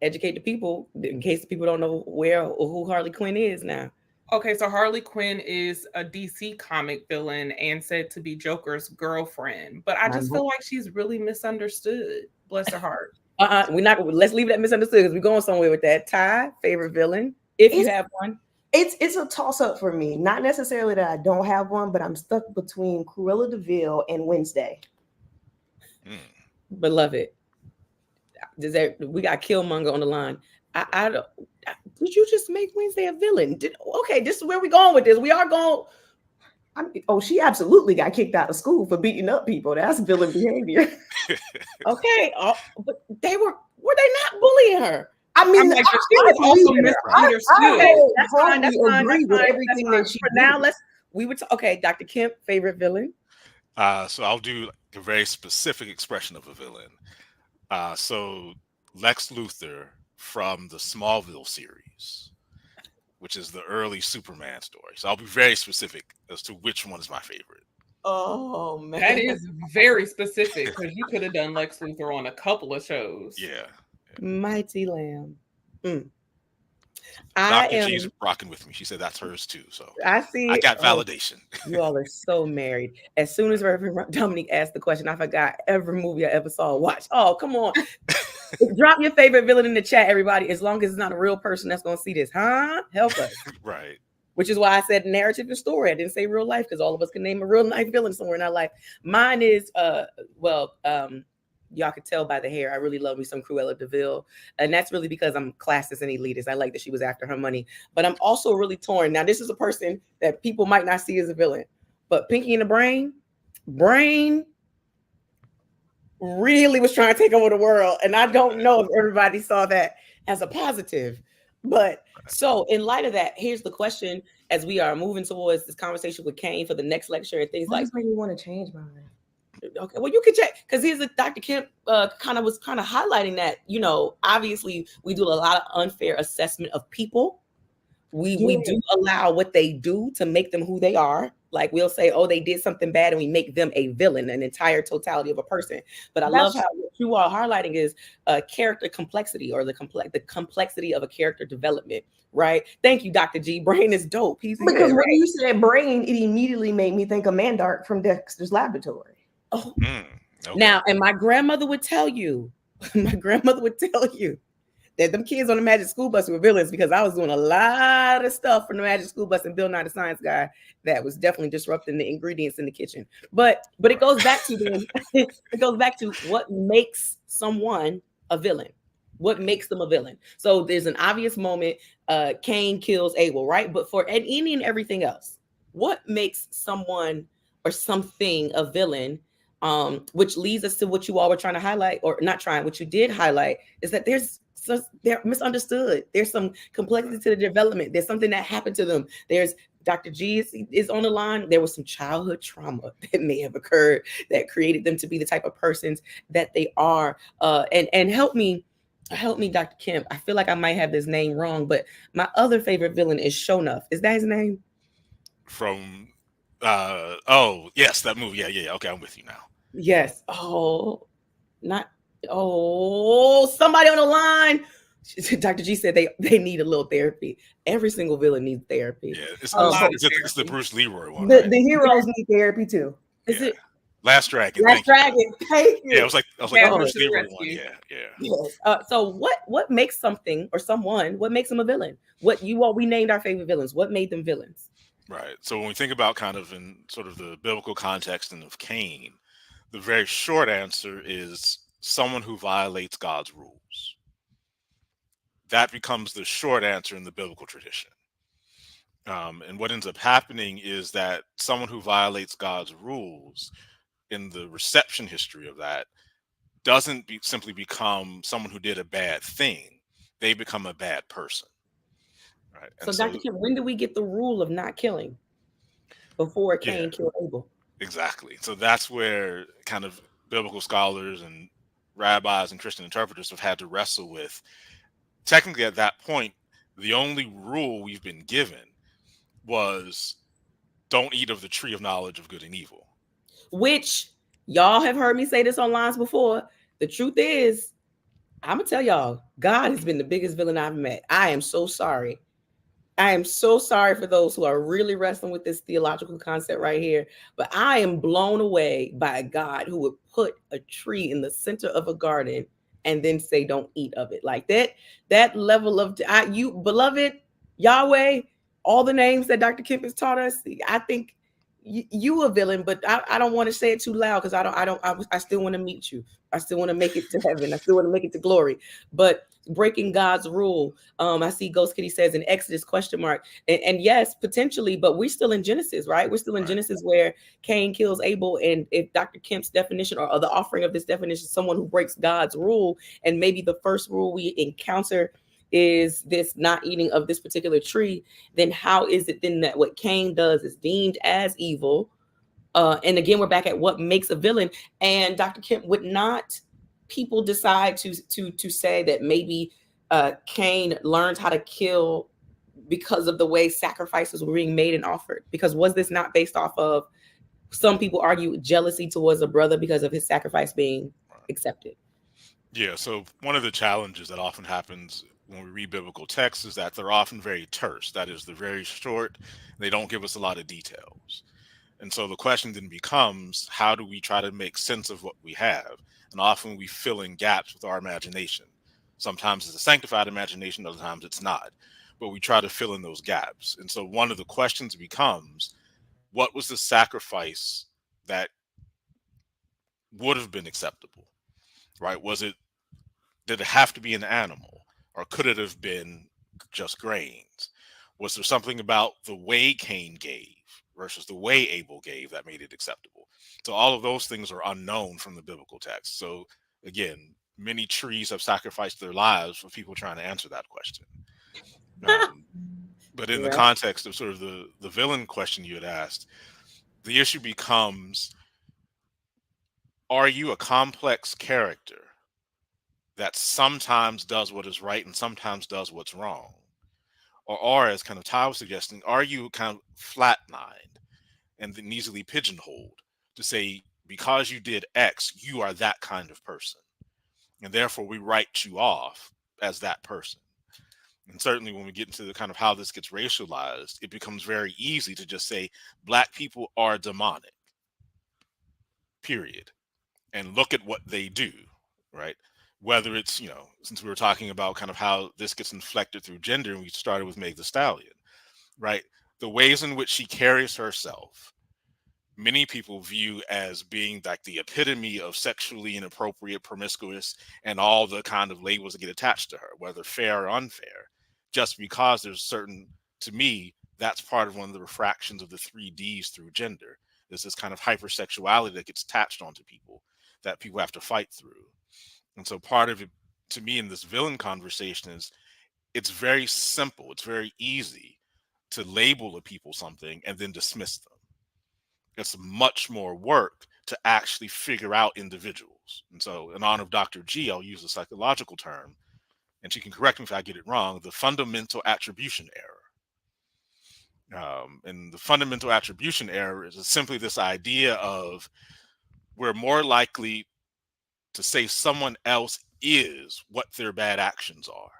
educate the people in case people don't know where or who Harley Quinn is now. Okay, so Harley Quinn is a DC comic villain and said to be Joker's girlfriend, but I just feel like she's really misunderstood. Bless her heart. Let's leave that misunderstood because we're going somewhere with that. Ty, favorite villain, if you have one. It's a toss-up for me. Not necessarily that I don't have one, but I'm stuck between Cruella de Vil and Wednesday. Beloved, we got Killmonger on the line. I don't. Did you just make Wednesday a villain? Okay, this is where we're going with this. We are going. She absolutely got kicked out of school for beating up people. That's villain behavior. Okay, but were they not bullying her? I mean, like, she was also misunderstood. That's fine. Agree with everything that she. For now, okay, Dr. Kemp, favorite villain. So I'll do a very specific expression of a villain. So Lex Luthor from the Smallville series, which is the early Superman story. So I'll be very specific as to which one is my favorite. Oh man, that is very specific because you could have done Lex Luthor on a couple of shows. Yeah. Mighty Lamb. Dr. G's rocking with me. She said that's hers too. So I see. I got validation. You all are so married. As soon as Reverend Dominique asked the question, I forgot every movie I ever saw or watched. Oh, come on. Drop your favorite villain in the chat, everybody. As long as it's not a real person that's going to see this. Huh? Help us. Right. Which is why I said narrative and story. I didn't say real life because all of us can name a real life villain somewhere in our life. Mine is, y'all could tell by the hair. I really love me some Cruella de Vil. And that's really because I'm classist and elitist. I like that she was after her money. But I'm also really torn. Now, this is a person that people might not see as a villain. But Pinky and the Brain really was trying to take over the world. And I don't know if everybody saw that as a positive. But so in light of that, here's the question as we are moving towards this conversation with Kane for the next lecture and things like that. You want to change mine? Okay, well, you can check because here's Dr. Kemp kind of highlighting that, obviously we do a lot of unfair assessment of people. We do allow what they do to make them who they are. Like we'll say, oh, they did something bad and we make them a villain, an entire totality of a person. But I love how what you are highlighting is character complexity or the complexity of a character development, right? Thank you, Dr. G. Brain is dope. Because when you said Brain, it immediately made me think of Mandark from Dexter's Laboratory. Oh, okay. Now, and my grandmother would tell you that them kids on the Magic School Bus were villains because I was doing a lot of stuff from the Magic School Bus and Bill Nye the Science Guy that was definitely disrupting the ingredients in the kitchen. But it goes back to what makes someone a villain. What makes them a villain? So there's an obvious moment. Cain kills Abel, right? But for any and everything else, what makes someone or something a villain? Which leads us to what you all were trying to highlight, or not trying, what you did highlight, is that they're misunderstood. There's some complexity to the development. There's something that happened to them. There's Dr. G is on the line. There was some childhood trauma that may have occurred that created them to be the type of persons that they are. And help me, Dr. Kemp. I feel like I might have this name wrong, but my other favorite villain is Shonuff. Is that his name? From yes, that movie. Yeah. Okay, I'm with you now. Yes. Somebody on the line. Dr. G said they need a little therapy. Every single villain needs therapy. Yeah, it's the Bruce Leroy one. The heroes need therapy too. Is it Last Dragon? Last Dragon. Thank you. Yeah, I was like Bruce Leroy one. Yeah. Yes. So what makes something or someone? What makes them a villain? We named our favorite villains. What made them villains? Right. So when we think about kind of in sort of the biblical context and of Cain, the very short answer is someone who violates God's rules. That becomes the short answer in the biblical tradition. And what ends up happening is that someone who violates God's rules, in the reception history of that, doesn't simply become someone who did a bad thing. They become a bad person, right? So, And Dr. so, Kim, when do we get the rule of not killing before yeah, Cain killed Abel? exactly. So that's where kind of biblical scholars and rabbis and Christian interpreters have had to wrestle with. Technically, at that point, the only rule we've been given was don't eat of the tree of knowledge of good and evil. Which y'all have heard me say this on lines before. The truth is, I'm gonna tell y'all, God has been the biggest villain I've met. I am so sorry. I am so sorry for those who are really wrestling with this theological concept right here. But I am blown away by a God who would put a tree in the center of a garden and then say, "Don't eat of it." Like that. That level of you, beloved Yahweh, all the names that Dr. Kemp has taught us. I think you a villain, but I don't want to say it too loud because I still want to meet you. I still want to make it to heaven. I still want to make it to glory. But breaking God's rule. I see Ghost Kitty says in Exodus question mark. And yes, potentially, but we're still in Genesis, right? We're still in Right. Genesis where Cain kills Abel. And if Dr. Kemp's definition or the offering of this definition, someone who breaks God's rule, and maybe the first rule we encounter is this not eating of this particular tree, then how is it then that what Cain does is deemed as evil? And again, we're back at what makes a villain. And Dr. Kemp, would not people decide to say that maybe Cain learned how to kill because of the way sacrifices were being made and offered? Because was this not based off of, some people argue, jealousy towards a brother because of his sacrifice being accepted? Yeah, so one of the challenges that often happens when we read biblical texts is that they're often very terse. That is, they're very short. They don't give us a lot of details. And so the question then becomes, how do we try to make sense of what we have? And often we fill in gaps with our imagination. Sometimes it's a sanctified imagination, other times it's not. But we try to fill in those gaps. And so one of the questions becomes, what was the sacrifice that would have been acceptable? Right? Did it have to be an animal? Or could it have been just grains? Was there something about the way Cain gave versus the way Abel gave that made it acceptable? So all of those things are unknown from the biblical text. So again, many trees have sacrificed their lives for people trying to answer that question. But in the Right. context of sort of the villain question you had asked, the issue becomes, are you a complex character that sometimes does what is right and sometimes does what's wrong? Or as kind of Ty was suggesting, are you kind of flatlined and then easily pigeonholed to say, because you did X, you are that kind of person. And therefore we write you off as that person. And certainly when we get into the kind of how this gets racialized, it becomes very easy to just say Black people are demonic, period. And look at what they do, right? Whether it's, since we were talking about kind of how this gets inflected through gender, and we started with Meg the Stallion, right? The ways in which she carries herself, many people view as being like the epitome of sexually inappropriate, promiscuous, and all the kind of labels that get attached to her, whether fair or unfair, just because there's certain, to me, that's part of one of the refractions of the 3Ds through gender. There's this kind of hypersexuality that gets attached onto people that people have to fight through. And so part of it, to me, in this villain conversation is, it's very simple. It's very easy to label a people something and then dismiss them. It's much more work to actually figure out individuals. And so in honor of Dr. G, I'll use a psychological term, and she can correct me if I get it wrong, the fundamental attribution error. And the fundamental attribution error is simply this idea of, we're more likely to say someone else is what their bad actions are.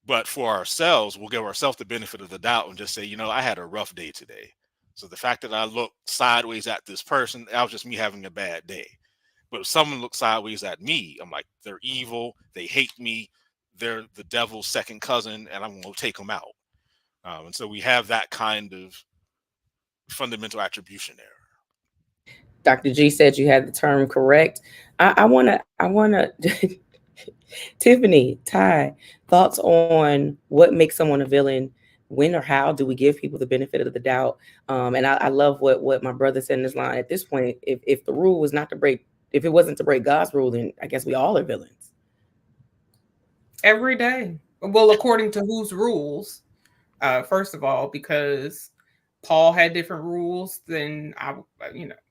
But for ourselves, we'll give ourselves the benefit of the doubt and just say, I had a rough day today. So the fact that I look sideways at this person, that was just me having a bad day. But if someone looks sideways at me, I'm like, they're evil, they hate me, they're the devil's second cousin, and I'm going to take them out. And so we have that kind of fundamental attribution error. Dr. G said you had the term correct. I wanna Tiffanie, Ty, thoughts on what makes someone a villain when or how do we give people the benefit of the doubt? And I love what my brother said in this line. At this point, if the rule was not to break, if it wasn't to break God's rule, then I guess we all are villains. Every day. Well, according to whose rules? First of all, because Paul had different rules than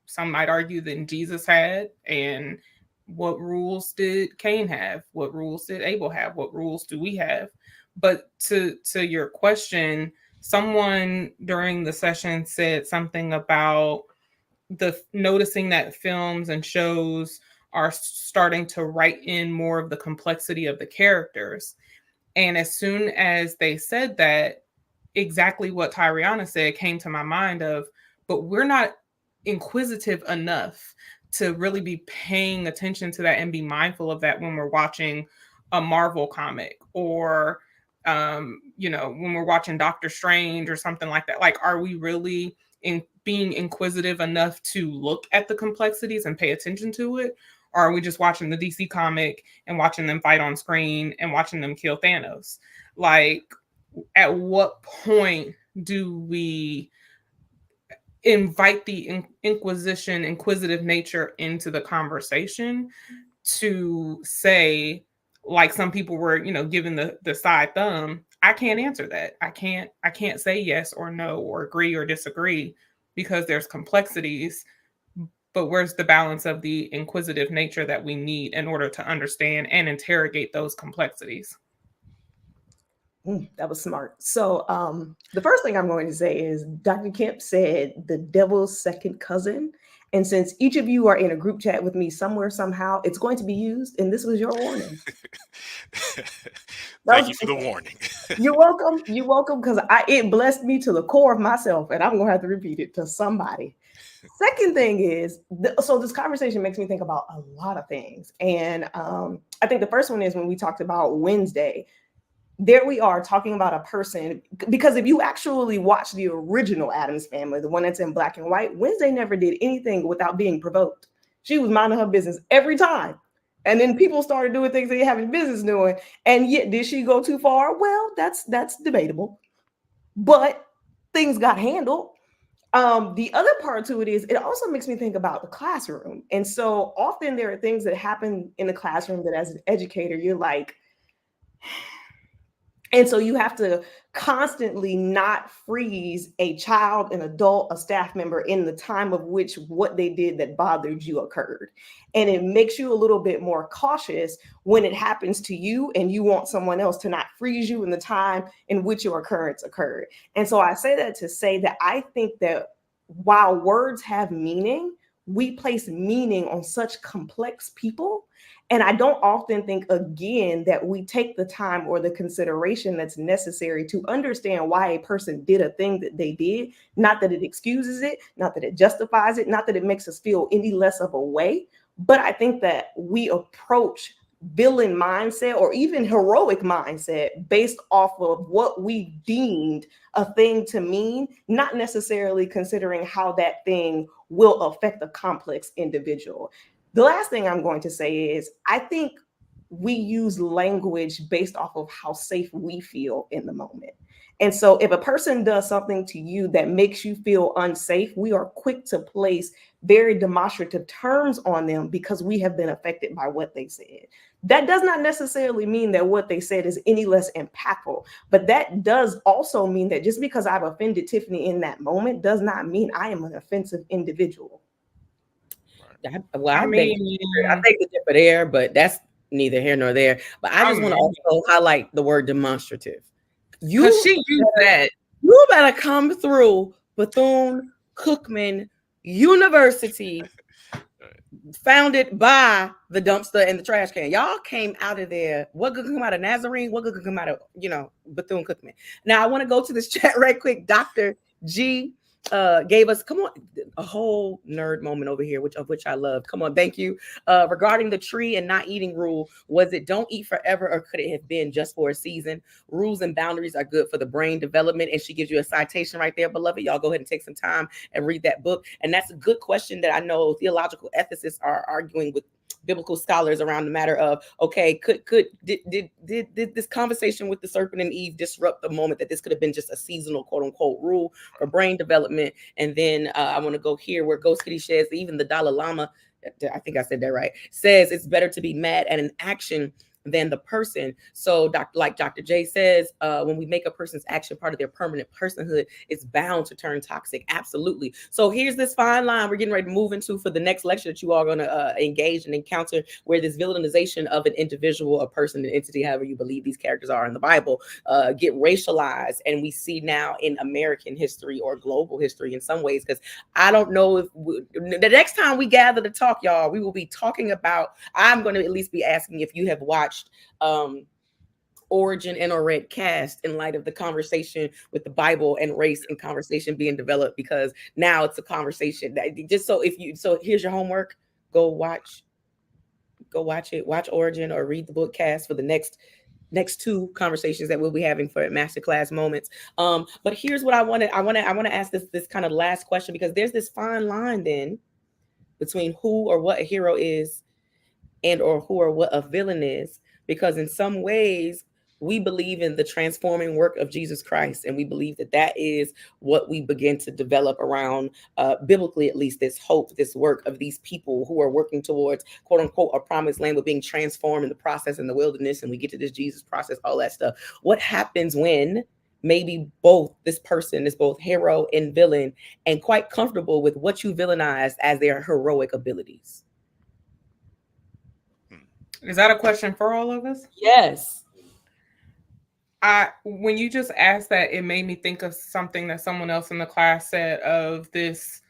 some might argue than Jesus had. And what rules did Cain have? What rules did Abel have? What rules do we have? But to your question, someone during the session said something about noticing that films and shows are starting to write in more of the complexity of the characters. And as soon as they said that, exactly what Tyriana said came to my mind of, but we're not inquisitive enough to really be paying attention to that and be mindful of that when we're watching a Marvel comic or, when we're watching Doctor Strange or something like that. Like, are we really being inquisitive enough to look at the complexities and pay attention to it? Or are we just watching the DC comic and watching them fight on screen and watching them kill Thanos? Like, at what point do we invite the inquisitive nature into the conversation to say, like some people were, given the side thumb, I can't answer that. I can't say yes or no or agree or disagree because there's complexities. But where's the balance of the inquisitive nature that we need in order to understand and interrogate those complexities? That was smart. So the first thing I'm going to say is Dr. Kemp said the devil's second cousin. And since each of you are in a group chat with me somewhere, somehow, it's going to be used. And this was your warning. Thank you for the warning. You're welcome. You're welcome, because it blessed me to the core of myself. And I'm going to have to repeat it to somebody. Second thing is, so this conversation makes me think about a lot of things. And I think the first one is when we talked about Wednesday. There we are talking about a person, because if you actually watch the original Addams Family, the one that's in black and white, Wednesday never did anything without being provoked. She was minding her business every time. And then people started doing things they haven't business doing. And yet, did she go too far? Well, that's debatable. But things got handled. The other part to it is it also makes me think about the classroom. And so often there are things that happen in the classroom that as an educator, you're like, and so you have to constantly not freeze a child, an adult, a staff member in the time of which what they did that bothered you occurred. And it makes you a little bit more cautious when it happens to you and you want someone else to not freeze you in the time in which your occurrence occurred. And so I say that to say that I think that while words have meaning, we place meaning on such complex people. And I don't often think, again, that we take the time or the consideration that's necessary to understand why a person did a thing that they did. Not that it excuses it, not that it justifies it, not that it makes us feel any less of a way. But I think that we approach villain mindset or even heroic mindset based off of what we deemed a thing to mean, not necessarily considering how that thing will affect a complex individual. The last thing I'm going to say is I think we use language based off of how safe we feel in the moment. And so if a person does something to you that makes you feel unsafe, we are quick to place very demonstrative terms on them because we have been affected by what they said. That does not necessarily mean that what they said is any less impactful, but that does also mean that just because I've offended Tiffanie in that moment does not mean I am an offensive individual. I beg the differ there, but that's neither here nor there. But I just want to also highlight the word demonstrative. Because she used that. You better come through Bethune-Cookman University, founded by the dumpster and the trash can. Y'all came out of there. What good could come out of Nazarene? What good could come out of, Bethune-Cookman? Now, I want to go to this chat right quick. Dr. G gave us, come on, a whole nerd moment over here, which I love. Come on, thank you. Regarding the tree and not eating rule, was it don't eat forever or could it have been just for a season? Rules and boundaries are good for the brain development. And she gives you a citation right there, beloved. Y'all go ahead and take some time and read that book. And that's a good question that I know theological ethicists are arguing with biblical scholars around the matter of, okay, did this conversation with the serpent and Eve disrupt the moment that this could have been just a seasonal quote unquote rule for brain development? And then I want to go here where Ghost Kitty shares, even the Dalai Lama, I think I said that right, says it's better to be mad at an action than the person. So like Dr. J says, when we make a person's action part of their permanent personhood, it's bound to turn toxic. Absolutely. So here's this fine line we're getting ready to move into for the next lecture that you are going to engage and encounter, where this villainization of an individual, a person, an entity, however you believe these characters are in the Bible, get racialized. And we see now in American history or global history in some ways, because I don't know if the next time we gather to talk, y'all, we will be talking about, I'm going to at least be asking if you have watched Origin and or Red Cast in light of the conversation with the Bible and race and conversation being developed, because now it's a conversation that just so here's your homework. Go watch it, watch Origin or read the book Cast for the next two conversations that we'll be having for Masterclass moments. But here's what I want to ask this kind of last question, because there's this fine line then between who or what a hero is and or who or what a villain is, because in some ways we believe in the transforming work of Jesus Christ, and we believe that that is what we begin to develop around, biblically at least, this hope, this work of these people who are working towards quote unquote a promised land, but being transformed in the process in the wilderness, and we get to this Jesus process, all that stuff. What happens when maybe this person is both hero and villain, and quite comfortable with what you villainize as their heroic abilities? Is that a question for all of us? Yes. When you just asked that, it made me think of something that someone else in the class said, of this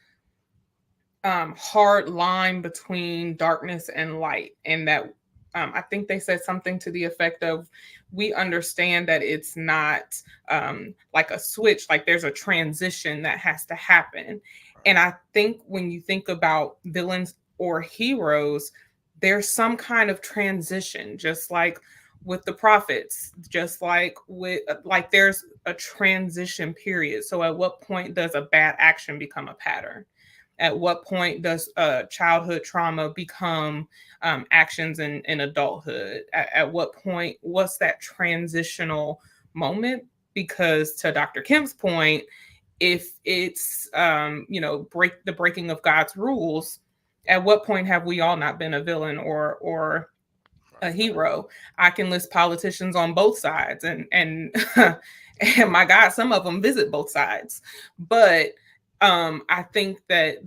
hard line between darkness and light. And that I think they said something to the effect of, we understand that it's not like a switch, like there's a transition that has to happen. And I think when you think about villains or heroes, there's some kind of transition, just like with the prophets, just like with there's a transition period. So at what point does a bad action become a pattern? At what point does childhood trauma become actions in adulthood? At what point, what's that transitional moment? Because to Dr. Kim's point, if it's the breaking of God's rules, at what point have we all not been a villain or a hero? I can list politicians on both sides, and and my God, some of them visit both sides. But I think that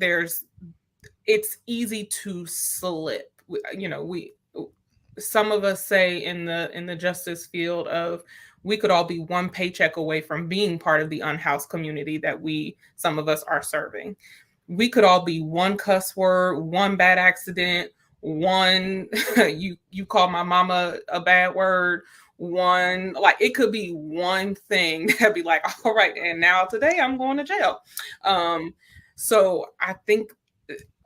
it's easy to slip. Some of us say in the justice field of, we could all be one paycheck away from being part of the unhoused community that some of us are serving. We could all be one cuss word, one bad accident, one you call my mama a bad word, one, like, it could be one thing that'd be like, all right, and now today I'm going to jail. So I think,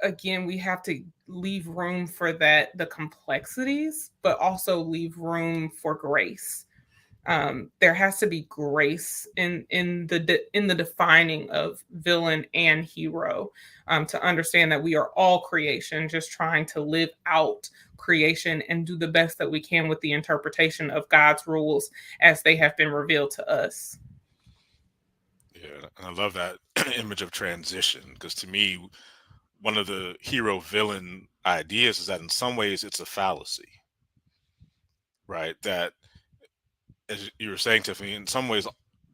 again, we have to leave room for the complexities, but also leave room for grace. There has to be grace in the defining of villain and hero, to understand that we are all creation, just trying to live out creation and do the best that we can with the interpretation of God's rules as they have been revealed to us. Yeah, and I love that image of transition, because to me, one of the hero villain ideas is that in some ways it's a fallacy, right? That, as you were saying, Tiffany, in some ways,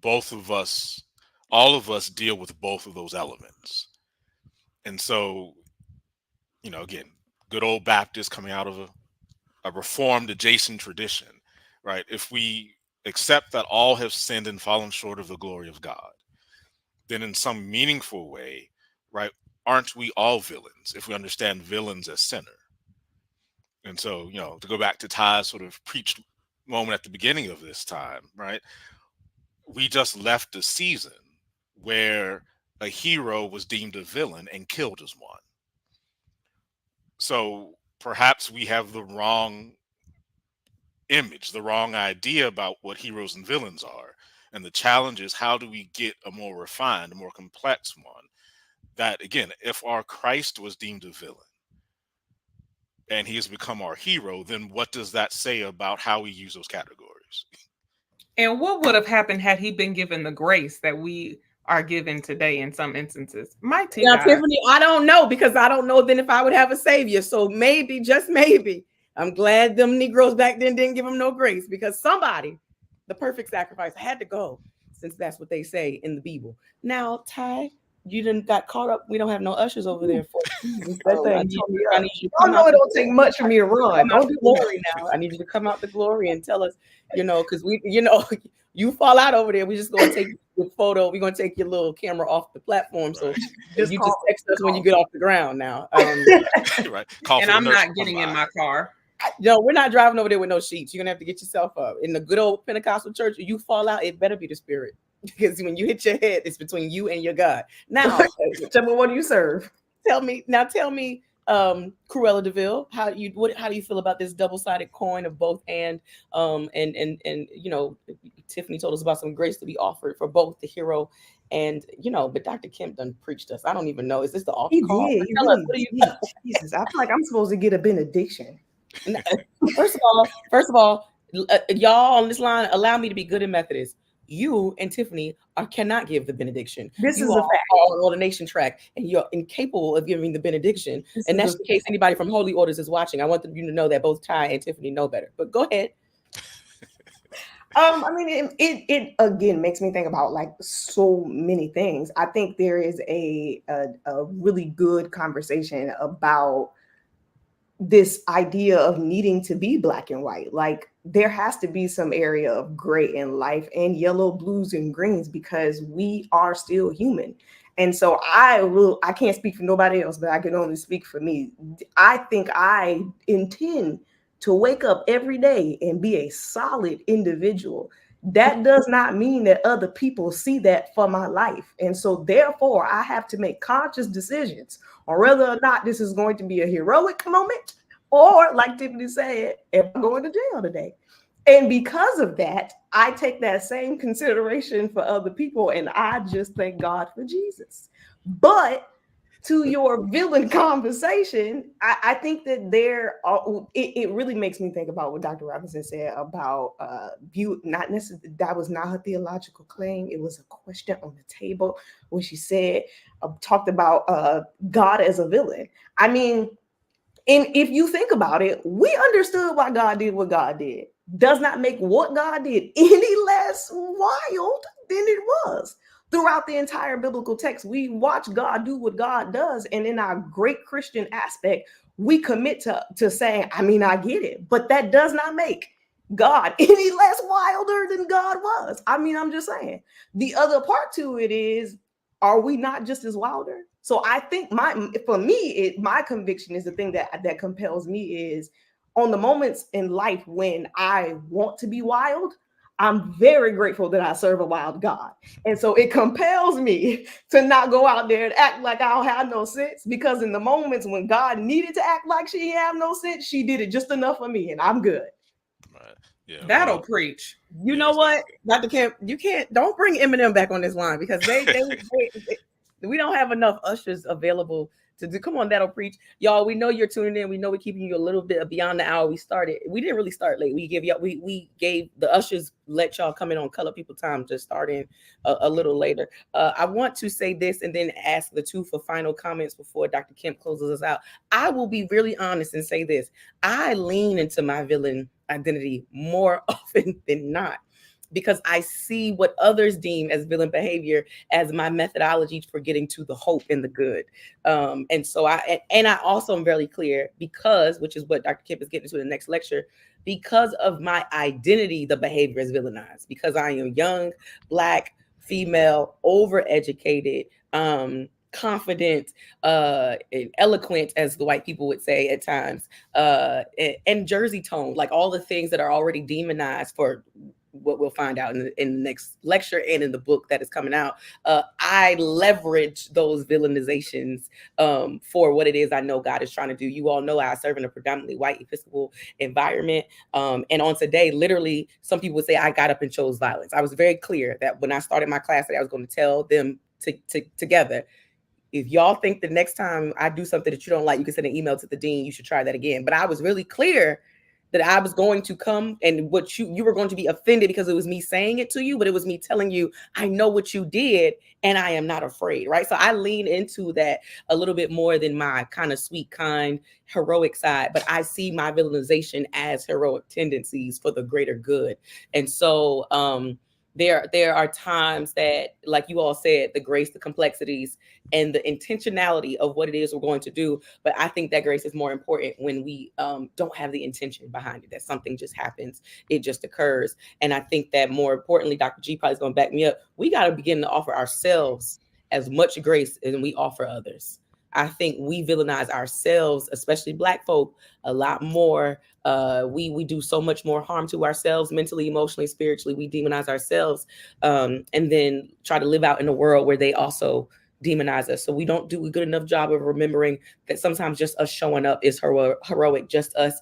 all of us deal with both of those elements. And so, again, good old Baptist coming out of a reformed adjacent tradition, right? If we accept that all have sinned and fallen short of the glory of God, then in some meaningful way, right, aren't we all villains if we understand villains as sinner? And so, to go back to Ty's sort of preached moment at the beginning of this time, right? We just left a season where a hero was deemed a villain and killed as one. So perhaps we have the wrong image, the wrong idea about what heroes and villains are. And the challenge is, how do we get a more refined, a more complex one? That, again, if our Christ was deemed a villain, and he has become our hero, then what does that say about how we use those categories? And what would have happened had he been given the grace that we are given today in some instances? Mighty Now, God. Tiffany, I don't know, because I don't know then if I would have a savior. So maybe, just maybe, I'm glad them Negroes back then didn't give him no grace, because somebody, the perfect sacrifice, had to go, since that's what they say in the Bible. Now, Ty, you didn't got caught up. We don't have no ushers over there for Jesus, that I thing need, tore me I up. need you to Y'all come know out. it don't take much for me to run. Come out Don't the do glory now. I need you to come out the glory and tell us, because we, you fall out over there. We're just gonna take your photo. We're gonna take your little camera off the platform. So Just you call just text us when you get off the ground now. Right. Call And for the I'm nurse not to come getting in by. my car. No, we're not driving over there with no sheets. You're gonna have to get yourself up. In the good old Pentecostal church, you fall out, it better be the Spirit, because when you hit your head, it's between you and your God. Now, Tell me, what do you serve? tell me, Cruella DeVille, how do you feel about this double-sided coin of both and Tiffany told us about some grace to be offered for both the hero and but Dr. Kemp done preached us. I don't even know. Is this the off He call? did. He Tell us, really what do you did. Jesus, I feel like I'm supposed to get a benediction. First of all, y'all on this line, allow me to be good in Methodist. You and Tiffany cannot give the benediction. This You is a all fact. are on ordination track, and you're incapable of giving the benediction. This And is that's a in case anybody from Holy Orders is watching. I want you to know that both Ty and Tiffany know better. But go ahead. I mean, it again makes me think about like so many things. I think there is a really good conversation about this idea of needing to be black and white. Like there has to be some area of gray in life, and yellow, blues, and greens, because we are still human. And so I can't speak for nobody else, but I can only speak for me. I think I intend to wake up every day and be a solid individual. That does not mean that other people see that for my life. And so therefore I have to make conscious decisions on whether or not this is going to be a heroic moment, or like Tiffany said, am I going to jail today? And because of that, I take that same consideration for other people, and I just thank God for Jesus. But to your villain conversation, I think that it really makes me think about what Dr. Robinson said about not necessarily, that was not her theological claim. It was a question on the table when she said, talked about God as a villain. I mean, and if you think about it, we understood why God did what God did. Does not make what God did any less wild than it was. Throughout the entire biblical text, we watch God do what God does. And in our great Christian aspect, we commit to saying, I mean, I get it, but that does not make God any less wilder than God was. I mean, I'm just saying. The other part to it is, are we not just as wilder? So I think my conviction is the thing that compels me is on the moments in life when I want to be wild, I'm very grateful that I serve a wild God. And so it compels me to not go out there and act like I don't have no sense, because in the moments when God needed to act like she didn't have no sense, she did it just enough for me, and I'm good. Right. Yeah. That'll preach. You know what, Dr. Kemp, don't bring Eminem back on this line, because we don't have enough ushers available to do. Come on, that'll preach. Y'all, we know you're tuning in. We know we're keeping you a little bit beyond the hour we started. We didn't really start late. We gave the ushers, let y'all come in on Color People time to start in a little later. I want to say this and then ask the two for final comments before Dr. Kemp closes us out. I will be really honest and say this. I lean into my villain identity more often than not, because I see what others deem as villain behavior as my methodology for getting to the hope and the good. And so I also am very clear, because, which is what Dr. Kemp is getting to in the next lecture, because of my identity, the behavior is villainized, because I am young, Black, female, overeducated, confident, and eloquent, as the white people would say at times, and Jersey tone, like all the things that are already demonized for what we'll find out in the next lecture and in the book that is coming out. I leverage those villainizations for what it is I know God is trying to do. You all know I serve in a predominantly white Episcopal environment. And on today, literally, some people would say I got up and chose violence. I was very clear that when I started my class, that I was going to tell them together, If y'all think the next time I do something that you don't like, you can send an email to the dean. You should try that again. But I was really clear that I was going to come, and what you were going to be offended because it was me saying it to you, but it was me telling you, I know what you did and I am not afraid, right? So I lean into that a little bit more than my kind of sweet, kind, heroic side, but I see my villainization as heroic tendencies for the greater good. And so there are times that, like you all said, the grace, the complexities, and the intentionality of what it is we're going to do. But I think that grace is more important when we don't have the intention behind it, that something just happens, it just occurs. And I think that more importantly, Dr. G probably is going to back me up, we got to begin to offer ourselves as much grace as we offer others. I think we villainize ourselves, especially Black folk, a lot more. We do so much more harm to ourselves, mentally, emotionally, spiritually. We demonize ourselves, and then try to live out in a world where they also demonize us. So we don't do a good enough job of remembering that sometimes just us showing up is heroic. Just us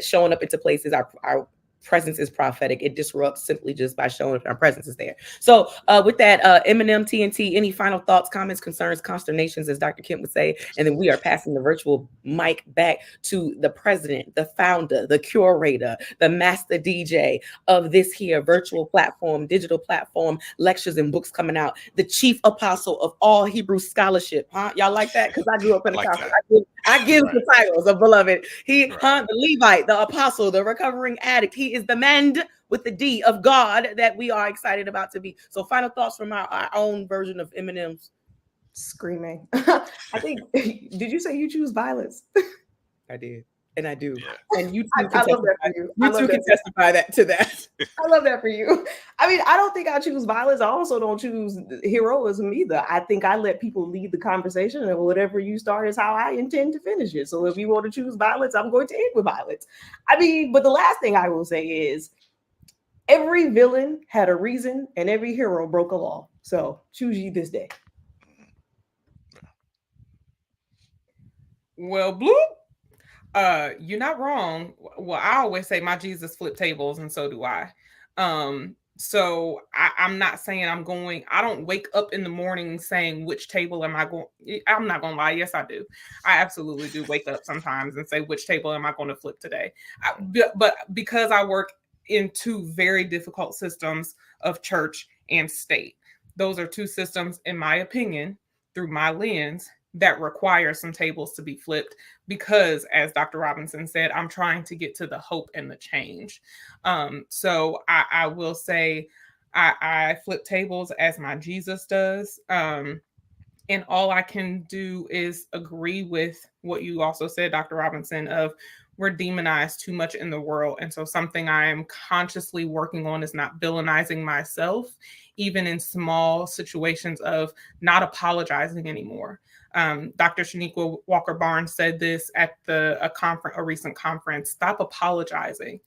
showing up into places. Our presence is prophetic. It disrupts simply just by showing up. Our presence is there. So with that, Eminem, TNT, any final thoughts, comments, concerns, consternations, as Dr. Kemp would say? And then we are passing the virtual mic back to the president, the founder, the curator, the master DJ of this here virtual platform, digital platform, lectures and books coming out, the chief apostle of all Hebrew scholarship. Huh? Y'all like that? Because I grew up in the Like Pentecostal. that. I give Right. the titles of beloved. He, Right. the Levite, the apostle, the recovering addict. He is the man with the D of God that we are excited about to be. So final thoughts from our own version of Eminem's. Screaming. I think, did you say you choose violence? I did. And I do. Yeah. And you too I can love that testify. for you. You too can testify that to that. I love that for you. I mean, I don't think I choose violence. I also don't choose heroism either. I think I let people lead the conversation, and whatever you start is how I intend to finish it. So if you want to choose violence, I'm going to end with violence. I mean, but the last thing I will say is every villain had a reason and every hero broke a law. So choose ye this day. Well, bloop. You're not wrong. Well, I always say my Jesus flipped tables, and so do I. So I'm not saying I don't wake up in the morning saying which table am I going. I'm not gonna lie. Yes, I do. I absolutely do wake up sometimes and say which table am I going to flip today. But because I work in two very difficult systems of church and state, those are two systems, in my opinion, through my lens, that require some tables to be flipped because, as Dr. Robinson said, I'm trying to get to the hope and the change. So I will say I flip tables as my Jesus does. And all I can do is agree with what you also said, Dr. Robinson, of we're demonized too much in the world. And so something I am consciously working on is not villainizing myself, even in small situations of not apologizing anymore. Dr. Shaniqua Walker Barnes said this at a recent conference: stop apologizing.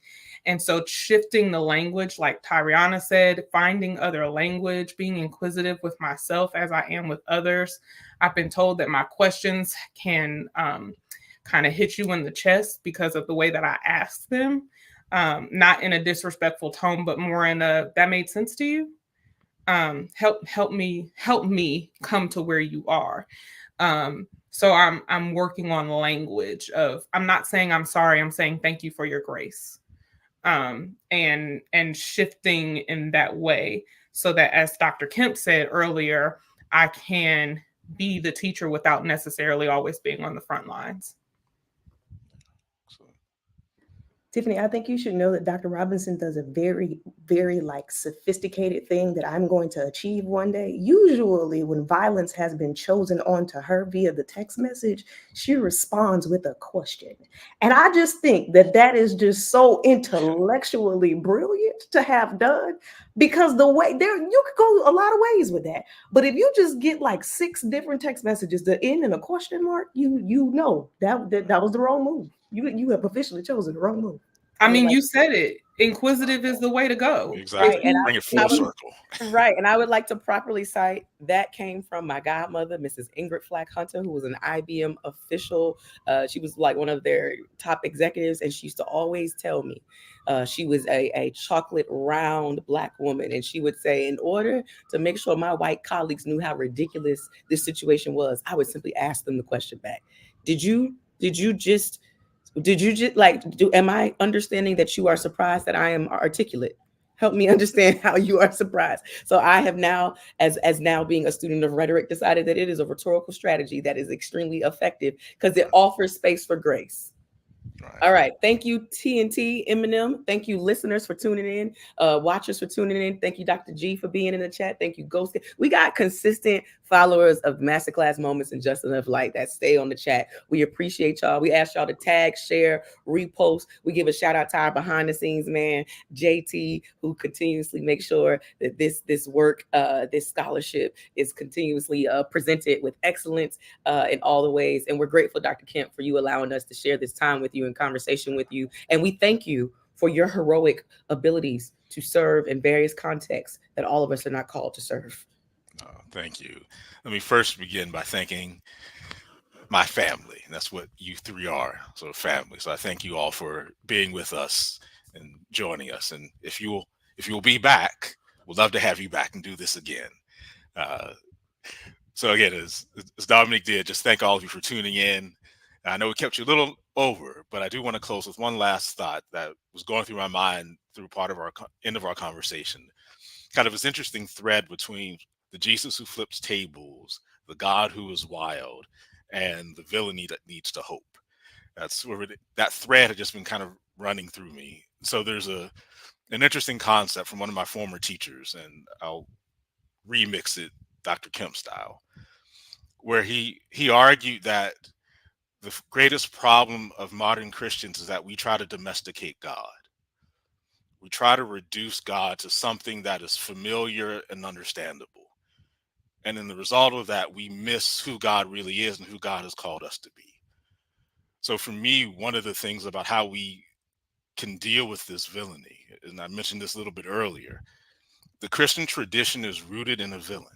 And so shifting the language, like Tyriana said, finding other language, being inquisitive with myself as I am with others. I've been told that my questions can kind of hit you in the chest because of the way that I ask them, not in a disrespectful tone, but more in a, that made sense to you? Help me come to where you are. So I'm working on language of, I'm not saying I'm sorry, I'm saying thank you for your grace. And shifting in that way so that, as Dr. Kemp said earlier, I can be the teacher without necessarily always being on the front lines. Tiffanie, I think you should know that Dr. Robinson does a very, very sophisticated thing that I'm going to achieve one day. Usually when violence has been chosen onto her via the text message, she responds with a question. And I just think that is just so intellectually brilliant to have done, because the way there, you could go a lot of ways with that. But if you just get 6 different text messages, the end and a question mark, you know that was the wrong move. You have officially chosen the wrong move. I mean, you said it. inquisitive is the way to go. Exactly. Right, and Bring it full circle. Right. And I would like to properly cite that came from my godmother, Mrs. Ingrid Flack Hunter, who was an IBM official. She was like one of their top executives. And she used to always tell me she was a chocolate round Black woman. And she would say, in order to make sure my white colleagues knew how ridiculous this situation was, I would simply ask them the question back. Did you just am I understanding that you are surprised that I am articulate? Help me understand how you are surprised. So I have now, as now being a student of rhetoric, decided that it is a rhetorical strategy that is extremely effective because it offers space for grace. Right. All right. Thank you, TNT, Eminem. Thank you, listeners, for tuning in. Watchers for tuning in. Thank you, Dr. G, for being in the chat. Thank you, Ghost. We got consistent followers of Masterclass Moments and Just Enough Light that stay on the chat. We appreciate y'all. We ask y'all to tag, share, repost. We give a shout out to our behind the scenes man, JT, who continuously makes sure that this work, this scholarship is continuously presented with excellence in all the ways. And we're grateful, Dr. Kemp, for you allowing us to share this time with you and conversation with you. And we thank you for your heroic abilities to serve in various contexts that all of us are not called to serve. Thank you. Let me first begin by thanking my family. And that's what you three are, so family. So I thank you all for being with us and joining us. And if you will be back, we'd love to have you back and do this again. So again, as Dominique did, just thank all of you for tuning in. I know we kept you a little over, but I do want to close with one last thought that was going through my mind through part of our end of our conversation. Kind of this interesting thread between the Jesus who flips tables, the God who is wild, and the villainy that leads to hope. That's where that thread had just been kind of running through me. So there's an interesting concept from one of my former teachers, and I'll remix it Dr. Kemp style, where he argued that the greatest problem of modern Christians is that we try to domesticate God. We try to reduce God to something that is familiar and understandable. And in the result of that, we miss who God really is and who God has called us to be. So for me, one of the things about how we can deal with this villainy, and I mentioned this a little bit earlier, the Christian tradition is rooted in a villain.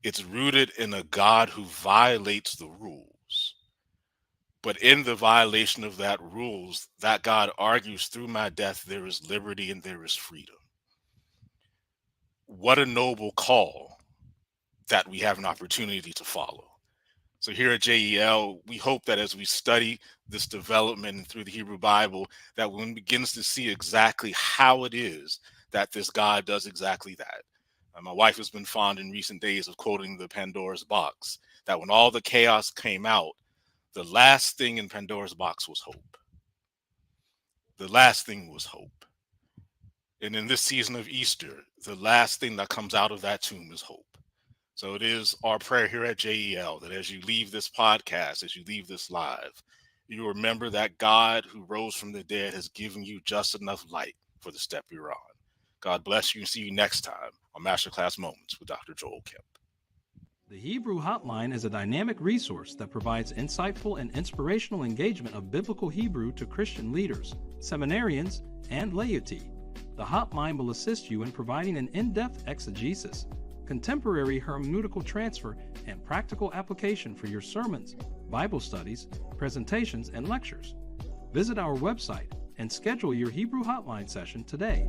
It's rooted in a God who violates the rules. But in the violation of that rules, that God argues, through my death, there is liberty and there is freedom. What a noble call that we have an opportunity to follow. So here at JEL, we hope that as we study this development through the Hebrew Bible, that one begins to see exactly how it is that this God does exactly that. My wife has been fond in recent days of quoting the Pandora's box, that when all the chaos came out, the last thing in Pandora's box was hope. The last thing was hope. And in this season of Easter, the last thing that comes out of that tomb is hope. So it is our prayer here at JEL that as you leave this podcast, as you leave this live, you remember that God who rose from the dead has given you just enough light for the step you're on. God bless you and see you next time on Masterclass Moments with Dr. Joel Kemp. The Hebrew Hotline is a dynamic resource that provides insightful and inspirational engagement of biblical Hebrew to Christian leaders, seminarians, and laity. The Hotline will assist you in providing an in-depth exegesis, contemporary hermeneutical transfer, and practical application for your sermons, Bible studies, presentations, and lectures. Visit our website and schedule your Hebrew Hotline session today.